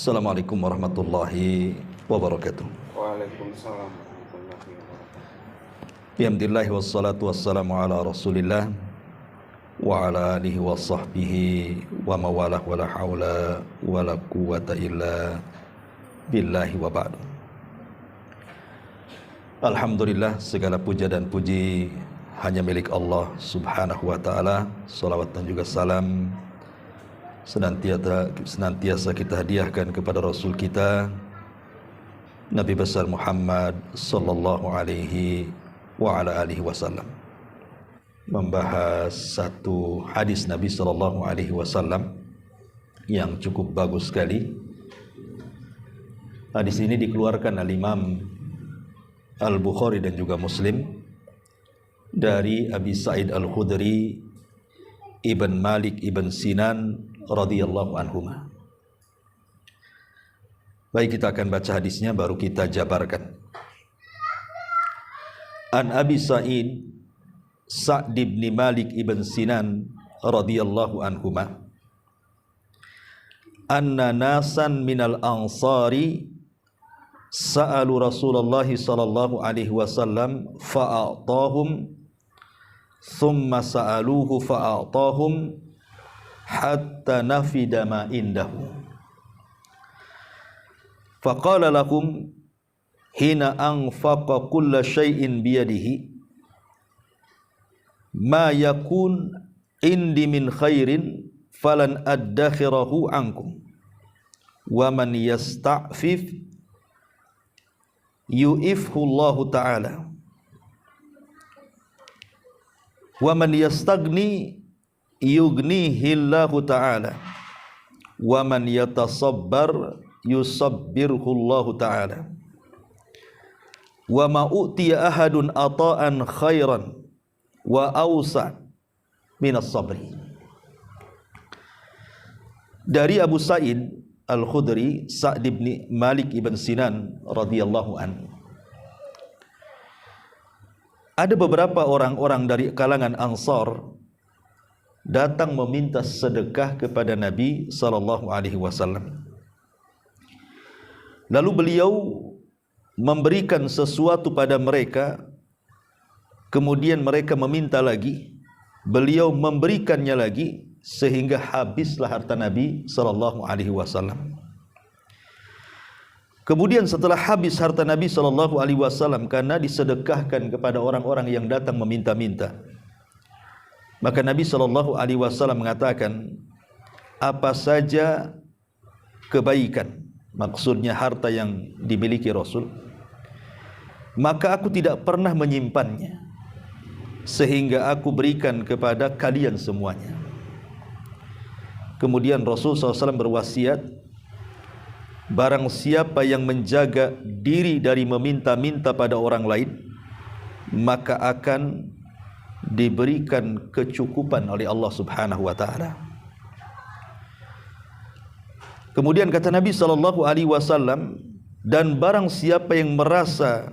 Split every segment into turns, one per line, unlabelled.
Assalamualaikum warahmatullahi wabarakatuh.
Waalaikumsalam warahmatullahi wabarakatuh.
Alhamdulillah wassalatu wassalamu ala Rasulillah wa ala alihi wa sahbihi wa mawalah wa la hawla wa la quwwata illa billahi wa ba'du. Alhamdulillah, segala puja dan puji hanya milik Allah subhanahu wa ta'ala. Salawat dan juga salam senantiasa kita hadiahkan kepada Rasul kita Nabi besar Muhammad sallallahu alaihi wa ala alihi wasallam. Membahas satu hadis Nabi sallallahu alaihi wasallam yang cukup bagus sekali. Hadis ini dikeluarkan oleh Imam Al-Bukhari dan juga Muslim dari Abi Sa'id Al-Khudri Ibn Malik Ibn Sinan radhiyallahu anhuma. Baik, kita akan baca hadisnya baru kita jabarkan. An Abi Sa'id Sa'd bin Malik Ibn Sinan radhiyallahu anhuma anna nasan minal ansari sa'alu Rasulullah sallallahu alaihi wasallam fa'atahum thumma sa'aluhu fa'atahum hatta nafida ma indahu faqala lahum hina anfaqa kulla syai'in biyadihi ma yakun indi min khairin falan addakhirahu ankum wa man yasta'fif yu'ifhu Allah ta'ala wa man yastagni yughnihillahu ta'ala wa man yatasabbar yusabbirhullahu ta'ala wa ma utiya ahadun ata'an khairan wa awsa' minas sabri. Dari Abu Sa'id Al-Khudri Sa'd bin Malik Ibn Sinan radhiyallahu anhu, ada beberapa orang-orang dari kalangan Ansar datang meminta sedekah kepada Nabi sallallahu alaihi wasallam. Lalu beliau memberikan sesuatu pada mereka, kemudian mereka meminta lagi, beliau memberikannya lagi, sehingga habislah harta Nabi sallallahu alaihi wasallam. Kemudian setelah habis harta Nabi sallallahu alaihi wasallam karena disedekahkan kepada orang-orang yang datang meminta-minta, maka Nabi sallallahu alaihi wasallam mengatakan, apa saja kebaikan, maksudnya harta yang dimiliki Rasul, maka aku tidak pernah menyimpannya sehingga aku berikan kepada kalian semuanya. Kemudian Rasul SAW berwasiat, barang siapa yang menjaga diri dari meminta-minta pada orang lain, maka akan diberikan kecukupan oleh Allah Subhanahu wa taala. Kemudian kata Nabi sallallahu alaihi wasallam, dan barang siapa yang merasa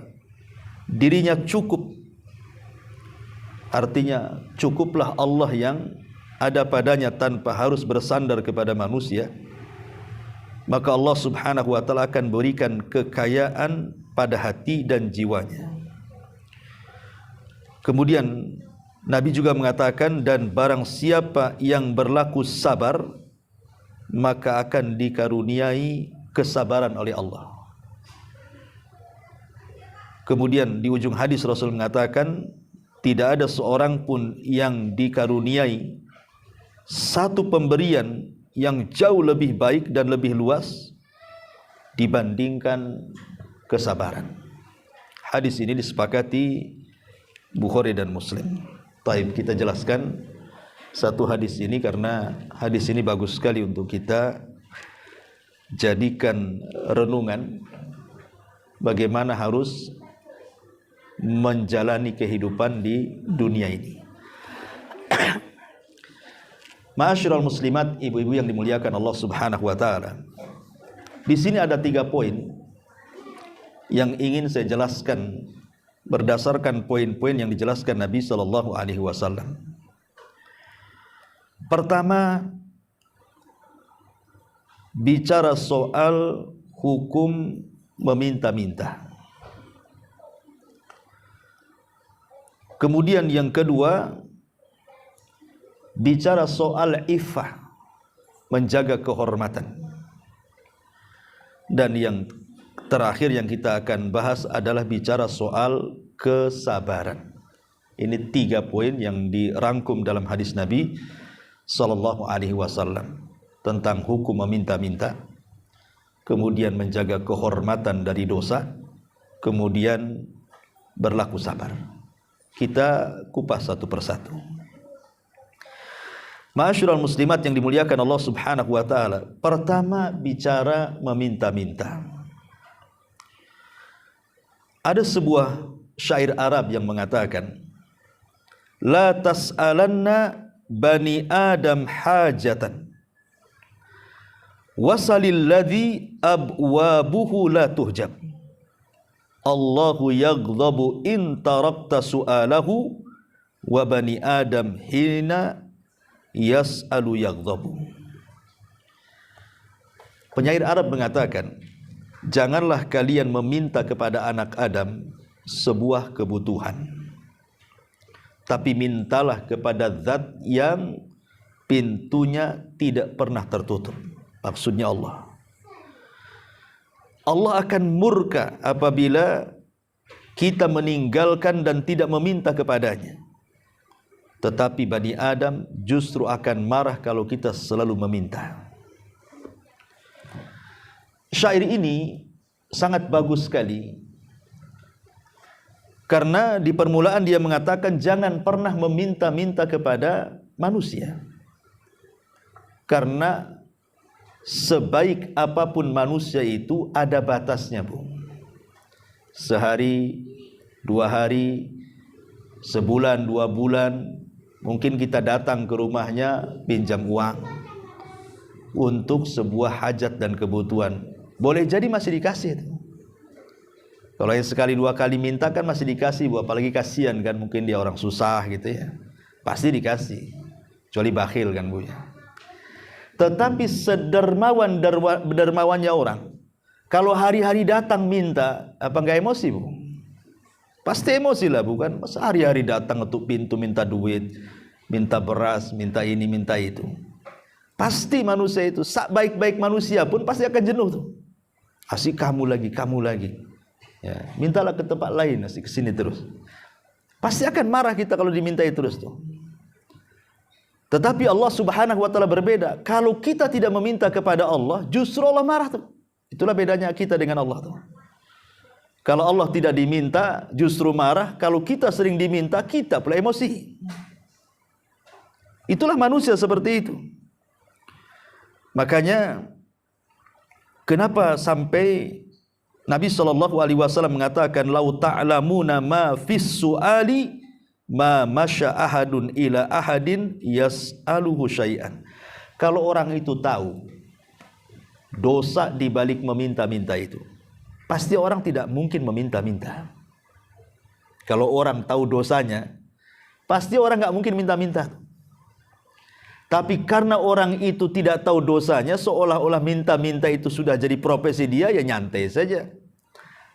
dirinya cukup, artinya cukuplah Allah yang ada padanya tanpa harus bersandar kepada manusia, maka Allah Subhanahu wa taala akan berikan kekayaan pada hati dan jiwanya. Kemudian Nabi juga mengatakan, dan barang siapa yang berlaku sabar, maka akan dikaruniai kesabaran oleh Allah. Kemudian di ujung hadis Rasul mengatakan, tidak ada seorang pun yang dikaruniai satu pemberian yang jauh lebih baik dan lebih luas dibandingkan kesabaran. Hadis ini disepakati Bukhari dan Muslim. Taib, kita jelaskan satu hadis ini karena hadis ini bagus sekali untuk kita jadikan renungan bagaimana harus menjalani kehidupan di dunia ini. Ma'asyiral muslimat, ibu-ibu yang dimuliakan Allah Subhanahu wa taala. Di sini ada 3 poin yang ingin saya jelaskan berdasarkan poin-poin yang dijelaskan Nabi sallallahu alaihi wasallam. Pertama, bicara soal hukum meminta-minta. Kemudian yang kedua, bicara soal iffah, menjaga kehormatan. Dan yang terakhir yang kita akan bahas adalah bicara soal kesabaran. Ini 3 poin yang dirangkum dalam hadis Nabi sallallahu alaihi wasallam tentang hukum meminta-minta, kemudian menjaga kehormatan dari dosa, kemudian berlaku sabar. Kita kupas satu persatu. Ma'asyiral muslimat yang dimuliakan Allah Subhanahu wa taala. Pertama, bicara meminta-minta. Ada sebuah syair Arab yang mengatakan, la tas'alanna bani Adam hajatan wasalil ladzi abwabuhu la tuhjab. Allahu yaghdabu in tarakta su'alahu wa bani Adam hina yas'alu yaghdabu. Penyair Arab mengatakan, janganlah kalian meminta kepada anak Adam sebuah kebutuhan, tapi mintalah kepada zat yang pintunya tidak pernah tertutup. Maksudnya Allah. Allah akan murka apabila kita meninggalkan dan tidak meminta kepadanya. Tetapi Bani Adam justru akan marah kalau kita selalu meminta. Syair ini sangat bagus sekali, karena di permulaan dia mengatakan jangan pernah meminta-minta kepada manusia, karena sebaik apapun manusia itu ada batasnya, Bu. Sehari, 2 hari, sebulan, 2 bulan, mungkin kita datang ke rumahnya pinjam uang untuk sebuah hajat dan kebutuhan. Boleh jadi masih dikasih itu. Kalau yang sekali 2 kali minta kan masih dikasih, Bu. Apalagi kasihan kan, mungkin dia orang susah gitu ya. Pasti dikasih. Kecuali bakhil kan, Bu ya. Tetapi sedermawannya orang, kalau hari-hari datang minta, apa enggak emosi, Bu? Pasti emosi lah, bukan? Masa hari-hari datang untuk pintu minta duit, minta beras, minta ini, minta itu. Pasti manusia itu, baik-baik manusia pun pasti akan jenuh tuh. Asik kamu lagi. Ya, mintalah ke tempat lain, asik kesini terus. Pasti akan marah kita kalau dimintai terus tuh. Tetapi Allah Subhanahu wa taala berbeda. Kalau kita tidak meminta kepada Allah, justru Allah marah tuh. Itulah bedanya kita dengan Allah tuh. Kalau Allah tidak diminta, justru marah. Kalau kita sering diminta, kita pula emosi. Itulah manusia seperti itu. Makanya kenapa sampai Nabi SAW mengatakan, lau ta'lamuna ma fis su'ali ma masya ahadun ila ahadin yas'aluhu syai'an. Kalau orang itu tahu dosa di balik meminta-minta itu, pasti orang tidak mungkin meminta-minta. Kalau orang tahu dosanya, pasti orang nggak mungkin minta-minta. Tapi karena orang itu tidak tahu dosanya, seolah-olah minta-minta itu sudah jadi profesi dia, ya nyantai saja.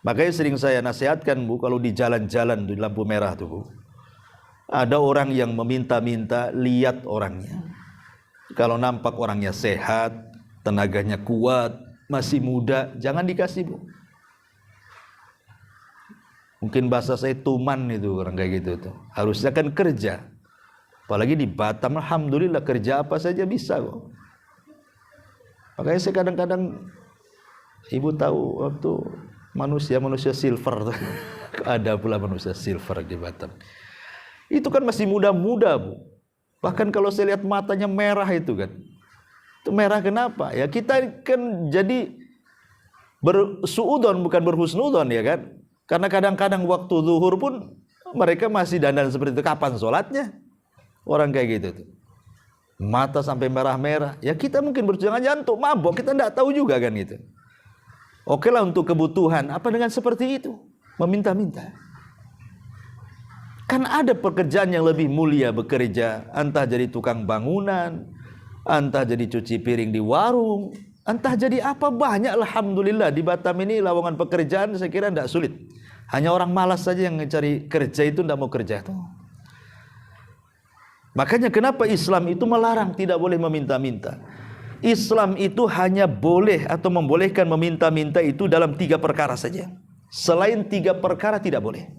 Makanya sering saya nasihatkan, Bu, kalau di jalan-jalan di lampu merah tuh, Bu, ada orang yang meminta-minta, lihat orangnya. Kalau nampak orangnya sehat, tenaganya kuat, masih muda, jangan dikasih, Bu. Mungkin bahasa saya tuman itu orang kayak gitu tuh. Harusnya kan kerja. Apalagi di Batam, alhamdulillah kerja apa saja bisa kok. Makanya saya kadang-kadang, Ibu tahu waktu manusia silver tuh. Ada pula manusia silver di Batam. Itu kan masih muda-muda, Bu. Bahkan kalau saya lihat matanya merah itu kan. Itu merah kenapa? Ya kita kan jadi bersuudon bukan berhusnudon ya kan. Karena kadang-kadang waktu zuhur pun mereka masih dandan seperti itu. Kapan sholatnya? Orang kayak gitu tuh. Mata sampai merah-merah. Ya kita mungkin berjangan-jangan untuk mabok. Kita tidak tahu juga kan gitu. Oke lah untuk kebutuhan. Apa dengan seperti itu? Meminta-minta. Kan ada pekerjaan yang lebih mulia bekerja. Entah jadi tukang bangunan, entah jadi cuci piring di warung, Entah jadi apa, banyak alhamdulillah di Batam ini lowongan pekerjaan, saya kira tidak sulit. Hanya orang malas saja yang mencari kerja itu, tidak mau kerja itu. Makanya kenapa Islam itu melarang tidak boleh meminta-minta. Islam itu hanya boleh atau membolehkan meminta-minta itu dalam 3 perkara saja. Selain 3 perkara tidak boleh.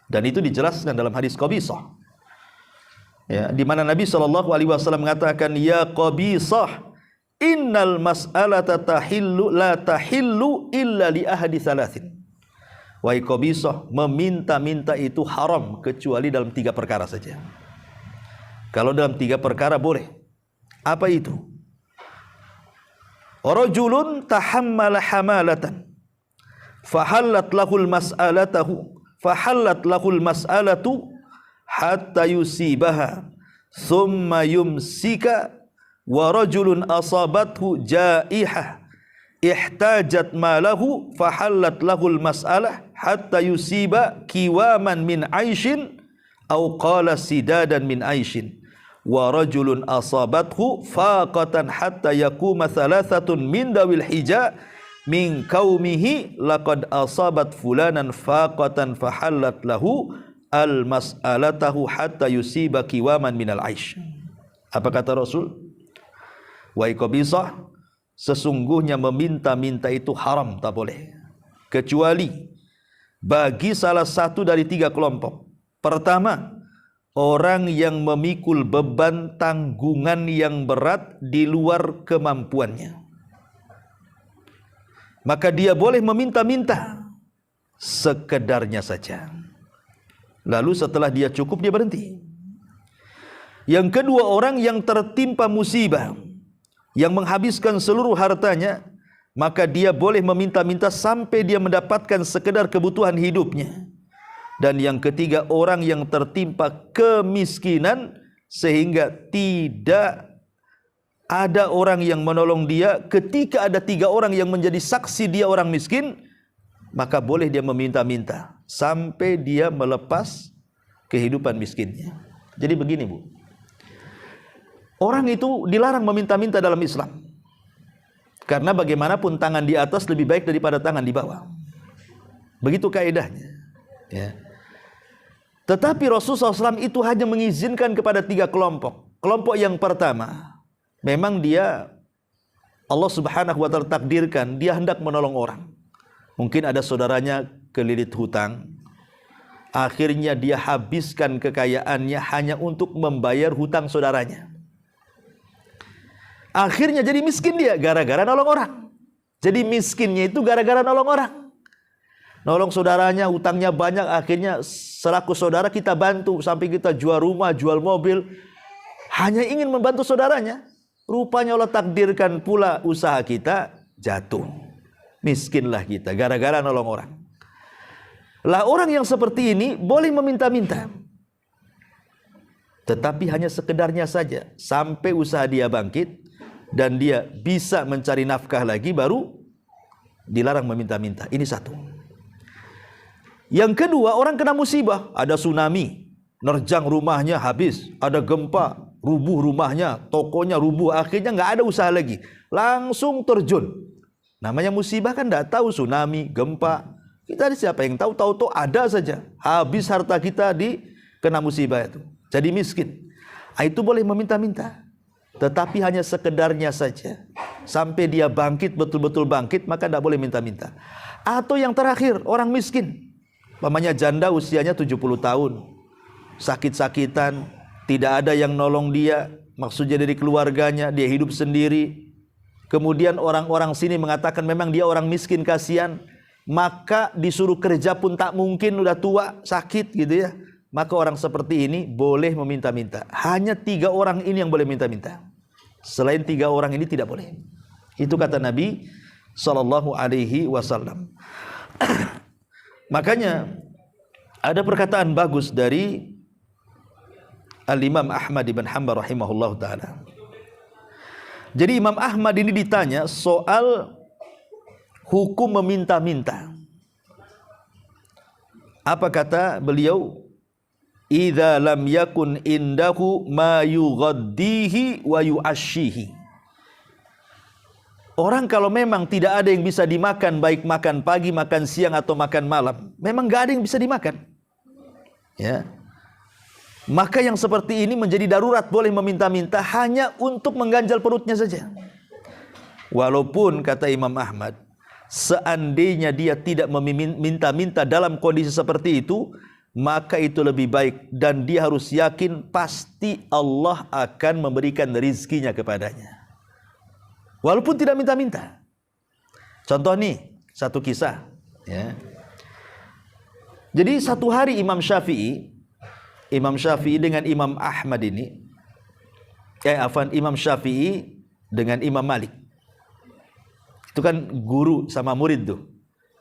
Dan itu dijelaskan dalam hadis Qabisah. Ya, di mana Nabi SAW mengatakan, ya Qabisah, innal mas'alata la tahillu illa li ahadi thalathin. Wahai Qabisah, meminta-minta itu haram kecuali dalam 3 perkara saja. Kalau dalam 3 perkara boleh. Apa itu? Rajulun tahammala hamalatan fahallat lahul mas'alatu hatta yusibaha thumma yumsika, wa rajulun asabathu jaihah ihtajat malahu fahallat lahul mas'alah hatta yusiba kiwaman min aishin au qala sidadan min aishin, wa rajulun asabathu faqatan hatta yakuma thalathatun min dawil hija min qaumihi laqad asabat fulanan faqatan fahallat lahu al mas'alatahu hatta yusiba kiwaman minal aish. Apa kata Rasul? Wahai Qabisah, sesungguhnya meminta-minta itu haram, tak boleh, kecuali bagi salah satu dari 3 kelompok. Pertama, orang yang memikul beban tanggungan yang berat di luar kemampuannya, maka dia boleh meminta-minta sekedarnya saja. Lalu setelah dia cukup, dia berhenti. Yang kedua, orang yang tertimpa musibah yang menghabiskan seluruh hartanya, maka dia boleh meminta-minta sampai dia mendapatkan sekedar kebutuhan hidupnya. Dan yang ketiga, orang yang tertimpa kemiskinan sehingga tidak ada orang yang menolong dia. Ketika ada 3 orang yang menjadi saksi dia orang miskin, maka boleh dia meminta-minta sampai dia melepas kehidupan miskinnya. Jadi begini, Bu, orang itu dilarang meminta-minta dalam Islam, karena bagaimanapun tangan di atas lebih baik daripada tangan di bawah. Begitu kaidahnya, ya. Tetapi Rasulullah SAW itu hanya mengizinkan kepada 3 kelompok. Kelompok yang pertama, memang dia, Allah Subhanahu wa Ta'ala takdirkan dia hendak menolong orang. Mungkin ada saudaranya kelilit hutang, akhirnya dia habiskan kekayaannya hanya untuk membayar hutang saudaranya. Akhirnya jadi miskin dia gara-gara nolong orang. Jadi miskinnya itu gara-gara nolong orang. Nolong saudaranya, hutangnya banyak, akhirnya selaku saudara kita bantu sampai kita jual rumah, jual mobil, hanya ingin membantu saudaranya. Rupanya Allah takdirkan pula usaha kita jatuh. Miskinlah kita gara-gara nolong orang. Lah, orang yang seperti ini boleh meminta-minta, tetapi hanya sekedarnya saja sampai usaha dia bangkit dan dia bisa mencari nafkah lagi, baru dilarang meminta-minta. Ini satu. Yang kedua, orang kena musibah, ada tsunami, nerjang rumahnya habis, ada gempa, rubuh rumahnya, tokonya rubuh, akhirnya nggak ada usaha lagi, langsung terjun. Namanya musibah kan nggak tahu tsunami, gempa, kita siapa yang tahu, tahu ada saja, habis harta kita di kena musibah itu, jadi miskin. Itu boleh meminta-minta, tetapi hanya sekedarnya saja sampai dia bangkit, betul-betul bangkit, maka tidak boleh minta-minta. Atau yang terakhir, orang miskin, umpamanya janda usianya 70 tahun, sakit-sakitan, tidak ada yang nolong dia, maksudnya dari keluarganya, dia hidup sendiri. Kemudian orang-orang sini mengatakan memang dia orang miskin, kasihan, maka disuruh kerja pun tak mungkin, udah tua, sakit gitu ya. Maka orang seperti ini boleh meminta-minta. Hanya 3 orang ini yang boleh minta-minta. Selain 3 orang ini tidak boleh. Itu kata Nabi SAW. Makanya ada perkataan bagus dari Al-Imam Ahmad ibn Hanbal rahimahullah ta'ala. Jadi Imam Ahmad ini ditanya soal hukum meminta-minta. Apa kata beliau? Idza lam yakun indahu ma yughaddihi wa yu'ashshihi. Orang kalau memang tidak ada yang bisa dimakan, baik makan pagi, makan siang atau makan malam, memang gak ada yang bisa dimakan. Ya. Maka yang seperti ini menjadi darurat, boleh meminta-minta hanya untuk mengganjal perutnya saja. Walaupun kata Imam Ahmad, seandainya dia tidak meminta-minta dalam kondisi seperti itu, maka itu lebih baik, dan dia harus yakin pasti Allah akan memberikan rizkinya kepadanya. Walaupun tidak minta-minta. Contoh nih, satu kisah. Ya. Jadi satu hari Imam Syafi'i dengan Imam Ahmad ini, Imam Syafi'i dengan Imam Malik. Itu kan guru sama murid tuh.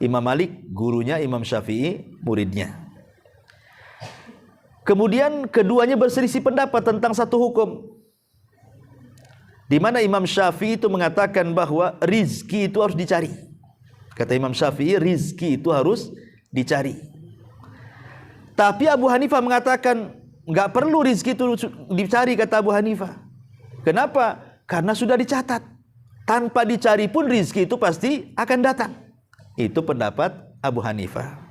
Imam Malik gurunya, Imam Syafi'i muridnya. Kemudian keduanya berselisih pendapat tentang satu hukum, di mana Imam Syafi'i itu mengatakan bahwa rizki itu harus dicari. Kata Imam Syafi'i, rizki itu harus dicari. Tapi Abu Hanifah mengatakan nggak perlu rizki itu dicari, kata Abu Hanifah. Kenapa? Karena sudah dicatat. Tanpa dicari pun rizki itu pasti akan datang. Itu pendapat Abu Hanifah.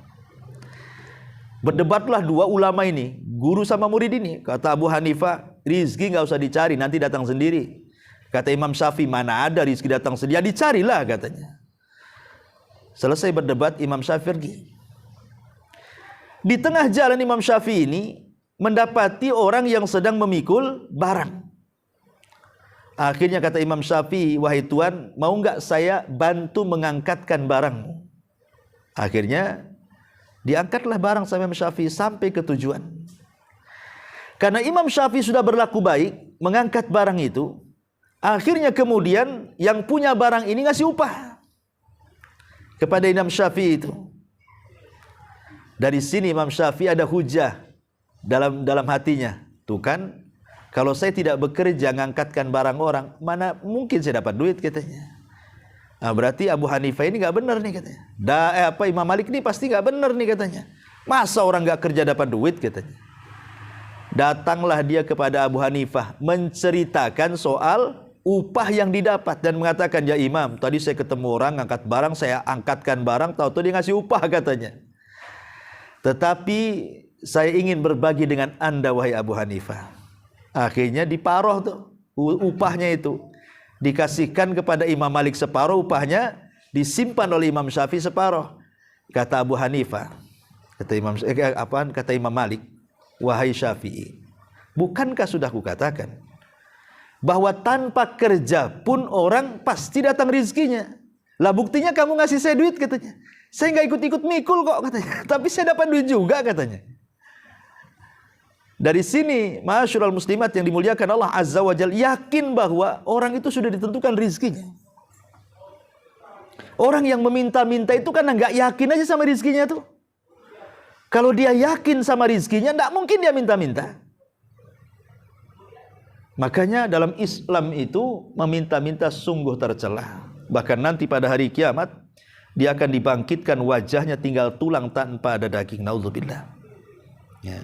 Berdebatlah dua ulama ini, guru sama murid ini. Kata Abu Hanifah, rizki nggak usah dicari, nanti datang sendiri. Kata Imam Syafi'i, mana ada rizki datang sendiri, ya dicarilah katanya. Selesai berdebat, Imam Syafi'i pergi. Di tengah jalan Imam Syafi'i ini mendapati orang yang sedang memikul barang. Akhirnya kata Imam Syafi'i, wahai Tuan, mau nggak saya bantu mengangkatkan barangmu? Akhirnya diangkatlah barang sama Imam Syafi'i sampai ke tujuan. Karena Imam Syafi'i sudah berlaku baik mengangkat barang itu, akhirnya kemudian yang punya barang ini ngasih upah kepada Imam Syafi'i itu. Dari sini Imam Syafi'i ada hujah dalam hatinya. Tuh kan, kalau saya tidak bekerja ngangkatkan barang orang, mana mungkin saya dapat duit katanya. Nah, berarti Abu Hanifah ini nggak benar nih katanya. Imam Malik ini pasti nggak benar nih katanya. Masa orang nggak kerja dapat duit katanya. Datanglah dia kepada Abu Hanifah menceritakan soal upah yang didapat dan mengatakan, ya Imam, tadi saya ketemu orang ngangkat barang, saya angkatkan barang, tahu-tahu dia ngasih upah katanya. Tetapi saya ingin berbagi dengan anda wahai Abu Hanifah. Akhirnya diparoh tuh upahnya itu, dikasihkan kepada Imam Malik separuh, upahnya disimpan oleh Imam Syafi'i separuh. Kata Abu Hanifah, kata Imam Malik, wahai Syafi'i, bukankah sudah kukatakan bahwa tanpa kerja pun orang pasti datang rizkinya? Lah buktinya kamu ngasih saya duit katanya. Saya nggak ikut-ikut mikul kok katanya, tapi saya dapat duit juga katanya. Dari sini, ma'asyiral muslimat yang dimuliakan Allah Azza wa Jalla, yakin bahwa orang itu sudah ditentukan rizkinya. Orang yang meminta-minta itu karena nggak yakin aja sama rizkinya tuh. Kalau dia yakin sama rizkinya, nggak mungkin dia minta-minta. Makanya dalam Islam itu meminta-minta sungguh tercela. Bahkan nanti pada hari kiamat dia akan dibangkitkan, wajahnya tinggal tulang tanpa ada daging. Naudzubillah. Ya.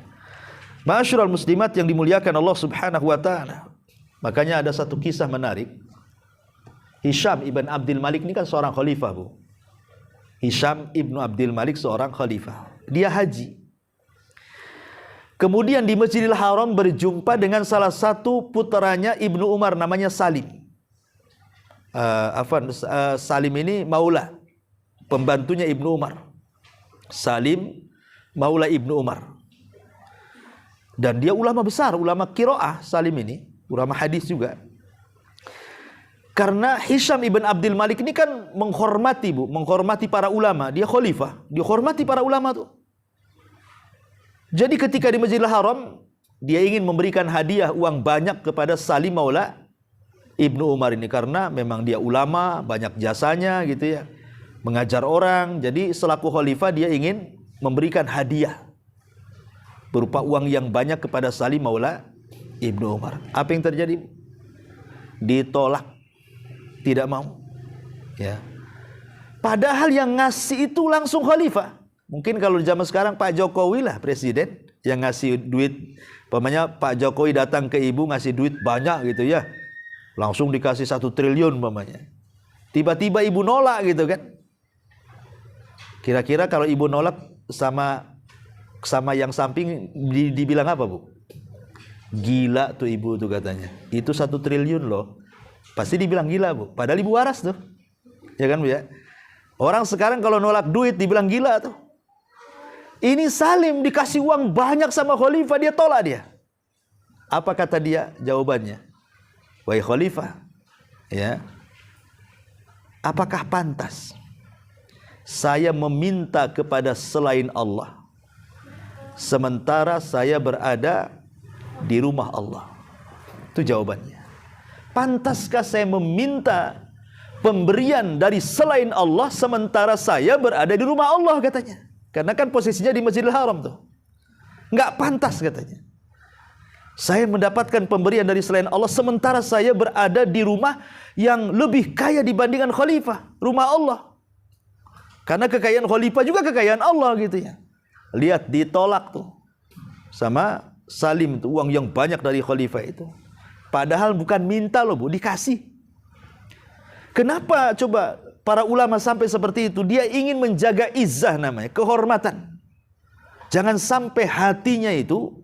Ma'asyiral muslimat yang dimuliakan Allah Subhanahu wa taala. Makanya ada satu kisah menarik. Hisham ibn Abdul Malik ini kan seorang khalifah, Bu. Hisham ibn Abdul Malik seorang khalifah. Dia haji. Kemudian di Masjidil Haram berjumpa dengan salah satu putranya Ibnu Umar, namanya Salim. Salim ini maula, pembantunya Ibnu Umar. Salim maula Ibnu Umar. Dan dia ulama besar, ulama qiraah. Salim ini ulama hadis juga. Karena Hisham ibn Abdul Malik ini kan menghormati, Bu, menghormati para ulama. Dia khalifah, dihormati para ulama tuh. Jadi ketika di Masjidil Haram, dia ingin memberikan hadiah uang banyak kepada Salim maula Ibnu Umar ini, karena memang dia ulama, banyak jasanya gitu ya, mengajar orang. Jadi selaku khalifah dia ingin memberikan hadiah berupa uang yang banyak kepada Salim maula Ibnu Umar. Apa yang terjadi? Ditolak, tidak mau. Ya. Padahal yang ngasih itu langsung khalifah. Mungkin kalau di zaman sekarang Pak Jokowi lah presiden yang ngasih duit. Pamannya Pak Jokowi datang ke ibu ngasih duit banyak gitu ya, langsung dikasih 1 triliun pamannya. Tiba-tiba ibu nolak gitu kan. Kira-kira kalau ibu nolak sama yang samping dibilang apa, Bu? Gila tuh ibu tuh katanya. Itu 1 triliun loh. Pasti dibilang gila, Bu. Padahal ibu waras tuh. Ya kan, Bu ya? Orang sekarang kalau nolak duit dibilang gila tuh. Ini Salim dikasih uang banyak sama khalifah, dia tolak dia. Apa kata dia? Jawabannya, wahai khalifah, ya, apakah pantas saya meminta kepada selain Allah sementara saya berada di rumah Allah? Itu jawabannya. Pantaskah saya meminta pemberian dari selain Allah sementara saya berada di rumah Allah, katanya. Karena kan posisinya di Masjidil Haram tuh. Nggak pantas katanya. Saya mendapatkan pemberian dari selain Allah sementara saya berada di rumah yang lebih kaya dibandingkan khalifah, rumah Allah. Karena kekayaan khalifah juga kekayaan Allah gitu ya. Lihat ditolak tuh sama Salim tuh, uang yang banyak dari khalifah itu. Padahal bukan minta loh, Bu, dikasih. Kenapa coba para ulama sampai seperti itu? Dia ingin menjaga izzah namanya, kehormatan. Jangan sampai hatinya itu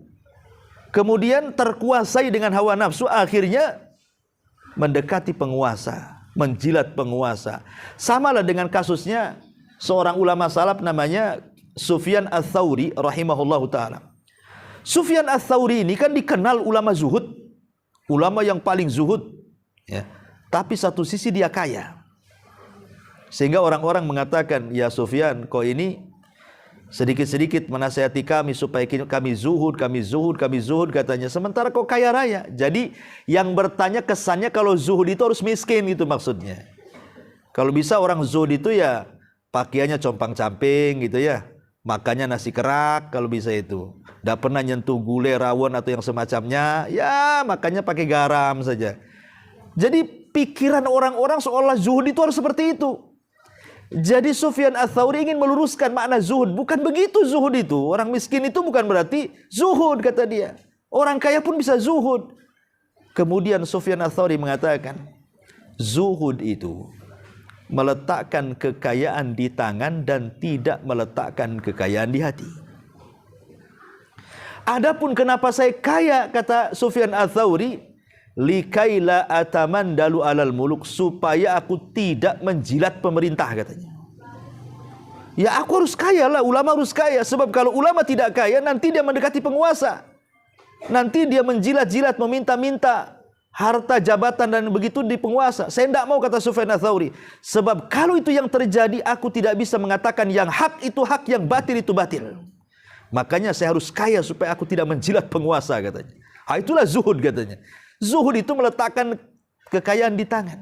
kemudian terkuasai dengan hawa nafsu, akhirnya mendekati penguasa, menjilat penguasa. Samalah dengan kasusnya seorang ulama salaf namanya Sufyan Ats-Tsauri rahimahullahu ta'ala. Sufyan Ats-Tsauri ini kan dikenal ulama zuhud, ulama yang paling zuhud ya. Tapi satu sisi dia kaya, sehingga orang-orang mengatakan, ya Sufyan, kau ini sedikit-sedikit menasihati kami supaya kami zuhud, katanya. Sementara kau kaya raya. Jadi yang bertanya kesannya kalau zuhud itu harus miskin, itu maksudnya. Kalau bisa orang zuhud itu ya pakaiannya compang-camping gitu ya, makannya nasi kerak kalau bisa itu. Tidak pernah nyentuh gulai, rawon atau yang semacamnya, ya makannya pakai garam saja. Jadi pikiran orang-orang seolah zuhud itu harus seperti itu. Jadi Sufyan Ats-Tsauri ingin meluruskan makna zuhud. Bukan begitu zuhud itu. Orang miskin itu bukan berarti zuhud, kata dia. Orang kaya pun bisa zuhud. Kemudian Sufyan Ats-Tsauri mengatakan, zuhud itu meletakkan kekayaan di tangan dan tidak meletakkan kekayaan di hati. Adapun kenapa saya kaya, kata Sufyan Ats-Tsauri, likaila atamandalu alal muluk, supaya aku tidak menjilat pemerintah, katanya. Ya aku harus kaya lah, ulama harus kaya. Sebab kalau ulama tidak kaya, nanti dia mendekati penguasa, nanti dia menjilat-jilat, meminta-minta harta jabatan dan begitu di penguasa. Saya tidak mau, kata Sufyan Ats-Tsauri. Sebab kalau itu yang terjadi, aku tidak bisa mengatakan yang hak itu hak, yang batil itu batil. Makanya saya harus kaya supaya aku tidak menjilat penguasa, katanya. Itulah zuhud, katanya. Zuhud itu meletakkan kekayaan di tangan,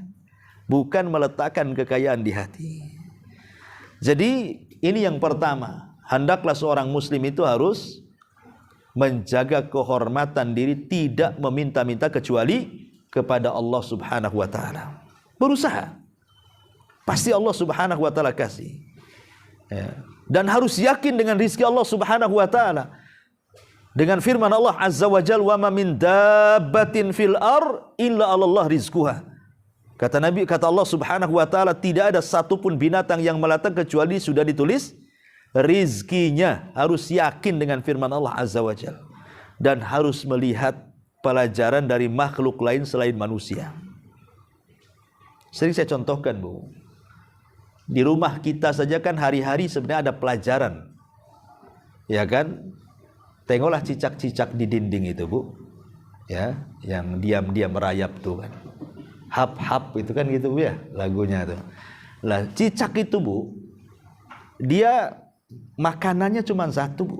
bukan meletakkan kekayaan di hati. Jadi ini yang pertama, hendaklah seorang muslim itu harus menjaga kehormatan diri, tidak meminta-minta kecuali kepada Allah Subhanahu wa taala. Berusaha, pasti Allah Subhanahu wa taala kasih. Ya. Dan harus yakin dengan rizki Allah Subhanahu wa taala. Dengan firman Allah Azza wa Jalla, wa ma min dabbatin fil ar illa 'alallah rizquha. Kata Nabi, kata Allah Subhanahu wa taala, tidak ada satupun binatang yang melata kecuali sudah ditulis rizkinya. Harus yakin dengan firman Allah Azza wa Jalla dan harus melihat pelajaran dari makhluk lain selain manusia. Sering saya contohkan, Bu. Di rumah kita saja kan hari-hari sebenarnya ada pelajaran. Ya kan? Tengoklah cicak-cicak di dinding itu, Bu. Ya, yang diam-diam merayap tuh kan. Hap-hap itu kan gitu, Bu ya, lagunya tuh. Lah, cicak itu, Bu, dia makanannya cuma satu, Bu.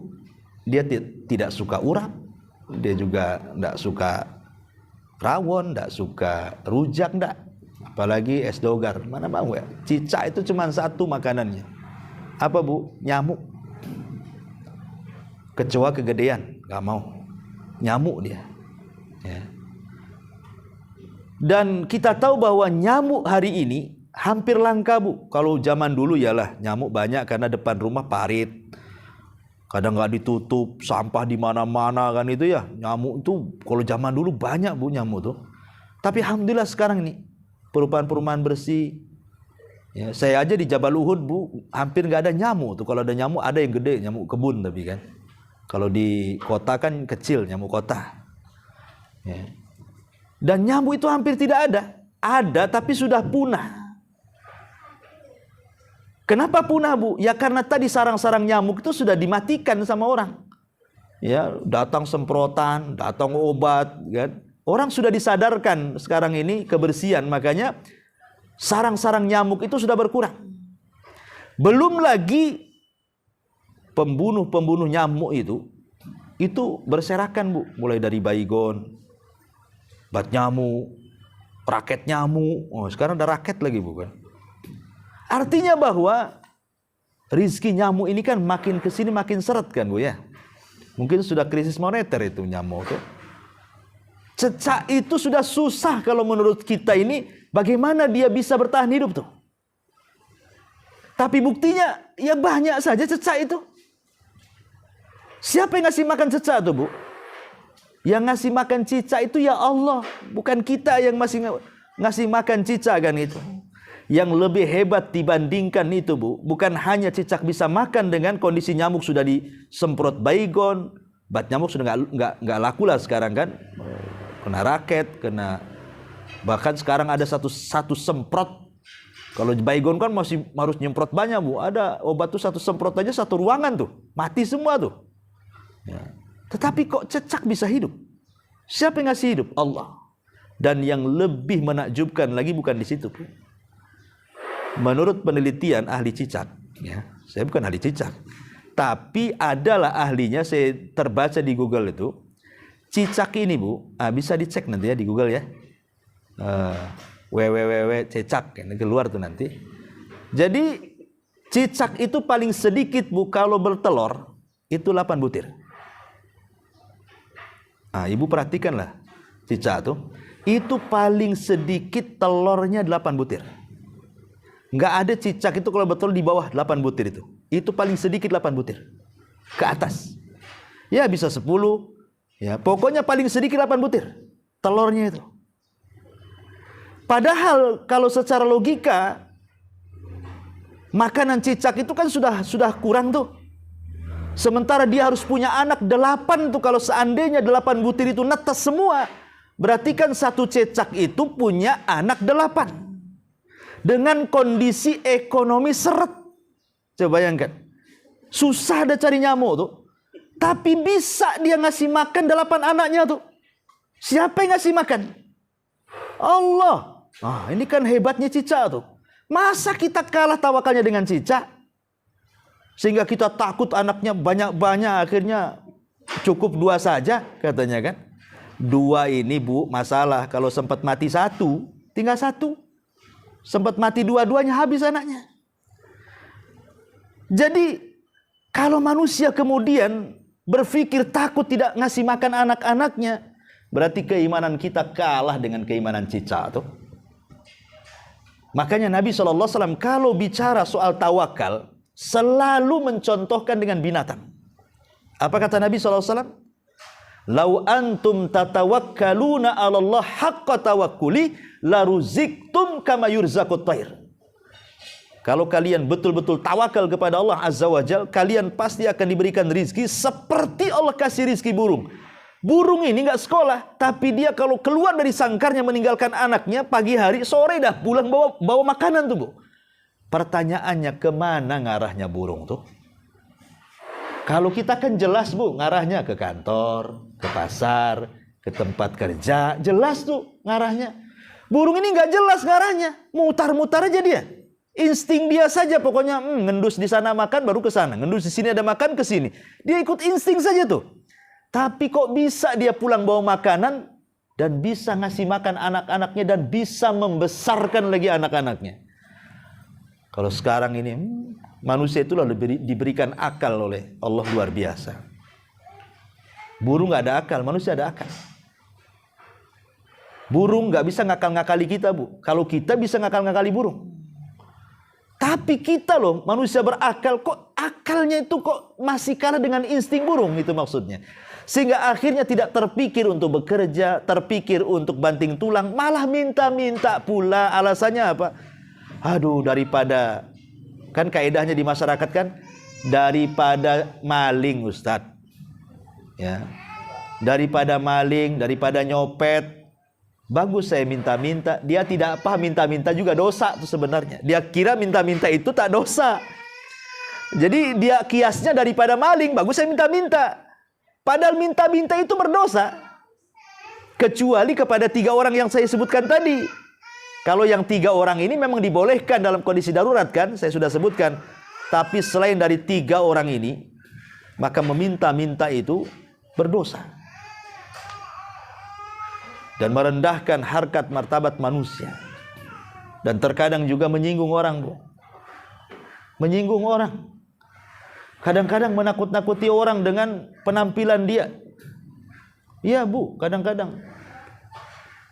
Dia tidak suka urap, dia juga tidak suka rawon, tidak suka rujak, tidak. Apalagi es dogar, mana mau ya. Cicak itu cuma satu makanannya. Apa, Bu? Nyamuk. Kecoa kegedean, gak mau. Nyamuk dia. Ya. Dan kita tahu bahwa nyamuk hari ini hampir langka, Bu. Kalau zaman dulu yalah nyamuk banyak karena depan rumah parit. Kadang nggak ditutup, sampah di mana-mana kan itu ya. Nyamuk itu kalau zaman dulu banyak, Bu, nyamuk tuh. Tapi alhamdulillah sekarang ini perumahan-perumahan bersih, Ya, saya aja di Jabal Uhud, Bu, hampir nggak ada nyamuk tuh. Kalau ada nyamuk, ada yang gede, nyamuk kebun tapi kan. Kalau di kota kan kecil, nyamuk kota. Ya. Dan nyamuk itu hampir tidak ada. Ada tapi sudah punah. Kenapa punah, Bu? Ya karena tadi sarang-sarang nyamuk itu sudah dimatikan sama orang. Ya, datang semprotan, datang obat, kan? Orang sudah disadarkan sekarang ini kebersihan, makanya sarang-sarang nyamuk itu sudah berkurang. Belum lagi pembunuh-pembunuh nyamuk itu berserakan, Bu. Mulai dari baygon, bat nyamuk, raket nyamuk. Oh, sekarang ada raket lagi, bukan? Artinya bahwa rizki nyamuk ini kan makin kesini makin seret kan, Bu ya. Mungkin sudah krisis moneter itu nyamuk tuh. Cecak itu sudah susah kalau menurut kita ini, bagaimana dia bisa bertahan hidup tuh. Tapi buktinya ya banyak saja cecak itu. Siapa yang ngasih makan cecak tuh, Bu? Yang ngasih makan cicak itu ya Allah, bukan kita yang masih ngasih makan cicak kan itu. Yang lebih hebat dibandingkan itu, Bu, bukan hanya cicak bisa makan dengan kondisi nyamuk sudah disemprot baygon, bat nyamuk sudah nggak laku lah sekarang kan. Kena raket, kena, bahkan sekarang ada satu semprot. Kalau baygon kan masih harus nyemprot banyak, Bu. Ada obat tuh satu semprot aja satu ruangan tuh, mati semua tuh. Ya. Tetapi kok cecak bisa hidup? Siapa yang ngasih hidup? Allah. Dan yang lebih menakjubkan lagi bukan di situ, Bu. Menurut penelitian ahli cicak, ya, saya bukan ahli cicak, tapi adalah ahlinya, saya terbaca di Google itu. Cicak ini, Bu, bisa dicek nanti ya di Google ya. www.cicak, ini keluar tuh nanti. Jadi cicak itu paling sedikit, Bu, kalau bertelur itu 8 butir. Ibu perhatikanlah cicak tuh, itu paling sedikit telurnya 8 butir. Nggak ada cicak itu kalau bertelur di bawah 8 butir itu. Itu paling sedikit 8 butir. Ke atas. Ya bisa 10. Ya, pokoknya paling sedikit 8 butir telurnya itu. Padahal kalau secara logika makanan cicak itu kan sudah kurang tuh. Sementara dia harus punya anak 8 tuh. Kalau seandainya 8 butir itu netas semua, berarti kan satu cicak itu punya anak 8. Dengan kondisi ekonomi seret. Coba bayangkan. Susah ada cari nyamuk tuh. Tapi bisa dia ngasih makan 8 anaknya tuh. Siapa yang ngasih makan? Allah. Ini kan hebatnya cicak tuh. Masa kita kalah tawakalnya dengan cicak? Sehingga kita takut anaknya banyak-banyak, akhirnya cukup 2 saja katanya kan. 2 ini, Bu, masalah. Kalau sempat mati 1, tinggal 1. Sempat mati 2-duanya, habis anaknya. Jadi kalau manusia kemudian berpikir takut tidak ngasih makan anak-anaknya, berarti keimanan kita kalah dengan keimanan cicak tuh. Makanya Nabi SAW kalau bicara soal tawakal selalu mencontohkan dengan binatang. Apa kata Nabi SAW? Lau antum tatawakkaluna 'ala Allah haqqa tawakkuli laruziktum kama yurzaqut thair. Kalau kalian betul-betul tawakal kepada Allah Azza wa Jal, kalian pasti akan diberikan rizki seperti Allah kasih rizki burung. Burung ini nggak sekolah, tapi dia kalau keluar dari sangkarnya meninggalkan anaknya, pagi hari, sore dah pulang bawa makanan tuh, Bu. Pertanyaannya, kemana ngarahnya burung tuh? Kalau kita kan jelas, Bu, ngarahnya ke kantor, ke pasar, ke tempat kerja, jelas tuh ngarahnya. Burung ini nggak jelas ngarahnya, mutar-mutar aja dia. Insting dia saja, pokoknya ngendus di sana makan baru ke sana, ngendus di sini ada makan ke sini. Dia ikut insting saja tuh. Tapi kok bisa dia pulang bawa makanan dan bisa ngasih makan anak-anaknya dan bisa membesarkan lagi anak-anaknya. Kalau sekarang ini manusia itulah diberikan akal oleh Allah luar biasa. Burung nggak ada akal, manusia ada akal. Burung nggak bisa ngakal-ngakali kita, Bu. Kalau kita bisa ngakal-ngakali burung. Tapi kita loh, manusia berakal, kok akalnya itu kok masih kalah dengan insting burung, itu maksudnya. Sehingga akhirnya tidak terpikir untuk bekerja, terpikir untuk banting tulang, malah minta-minta pula. Alasannya apa? Aduh, daripada, kan kaedahnya di masyarakat kan, daripada maling Ustadz, ya, daripada maling, daripada nyopet, bagus saya minta-minta. Dia tidak paham minta-minta juga dosa tuh sebenarnya. Dia kira minta-minta itu tak dosa. Jadi dia kiasnya daripada maling, bagus saya minta-minta. Padahal minta-minta itu berdosa. Kecuali kepada 3 orang yang saya sebutkan tadi. Kalau yang 3 orang ini memang dibolehkan dalam kondisi darurat kan, saya sudah sebutkan. Tapi selain dari 3 orang ini, maka meminta-minta itu berdosa. Dan merendahkan harkat martabat manusia. Dan terkadang juga menyinggung orang, Bu. Menyinggung orang. Kadang-kadang menakut-nakuti orang dengan penampilan dia. Iya, Bu, kadang-kadang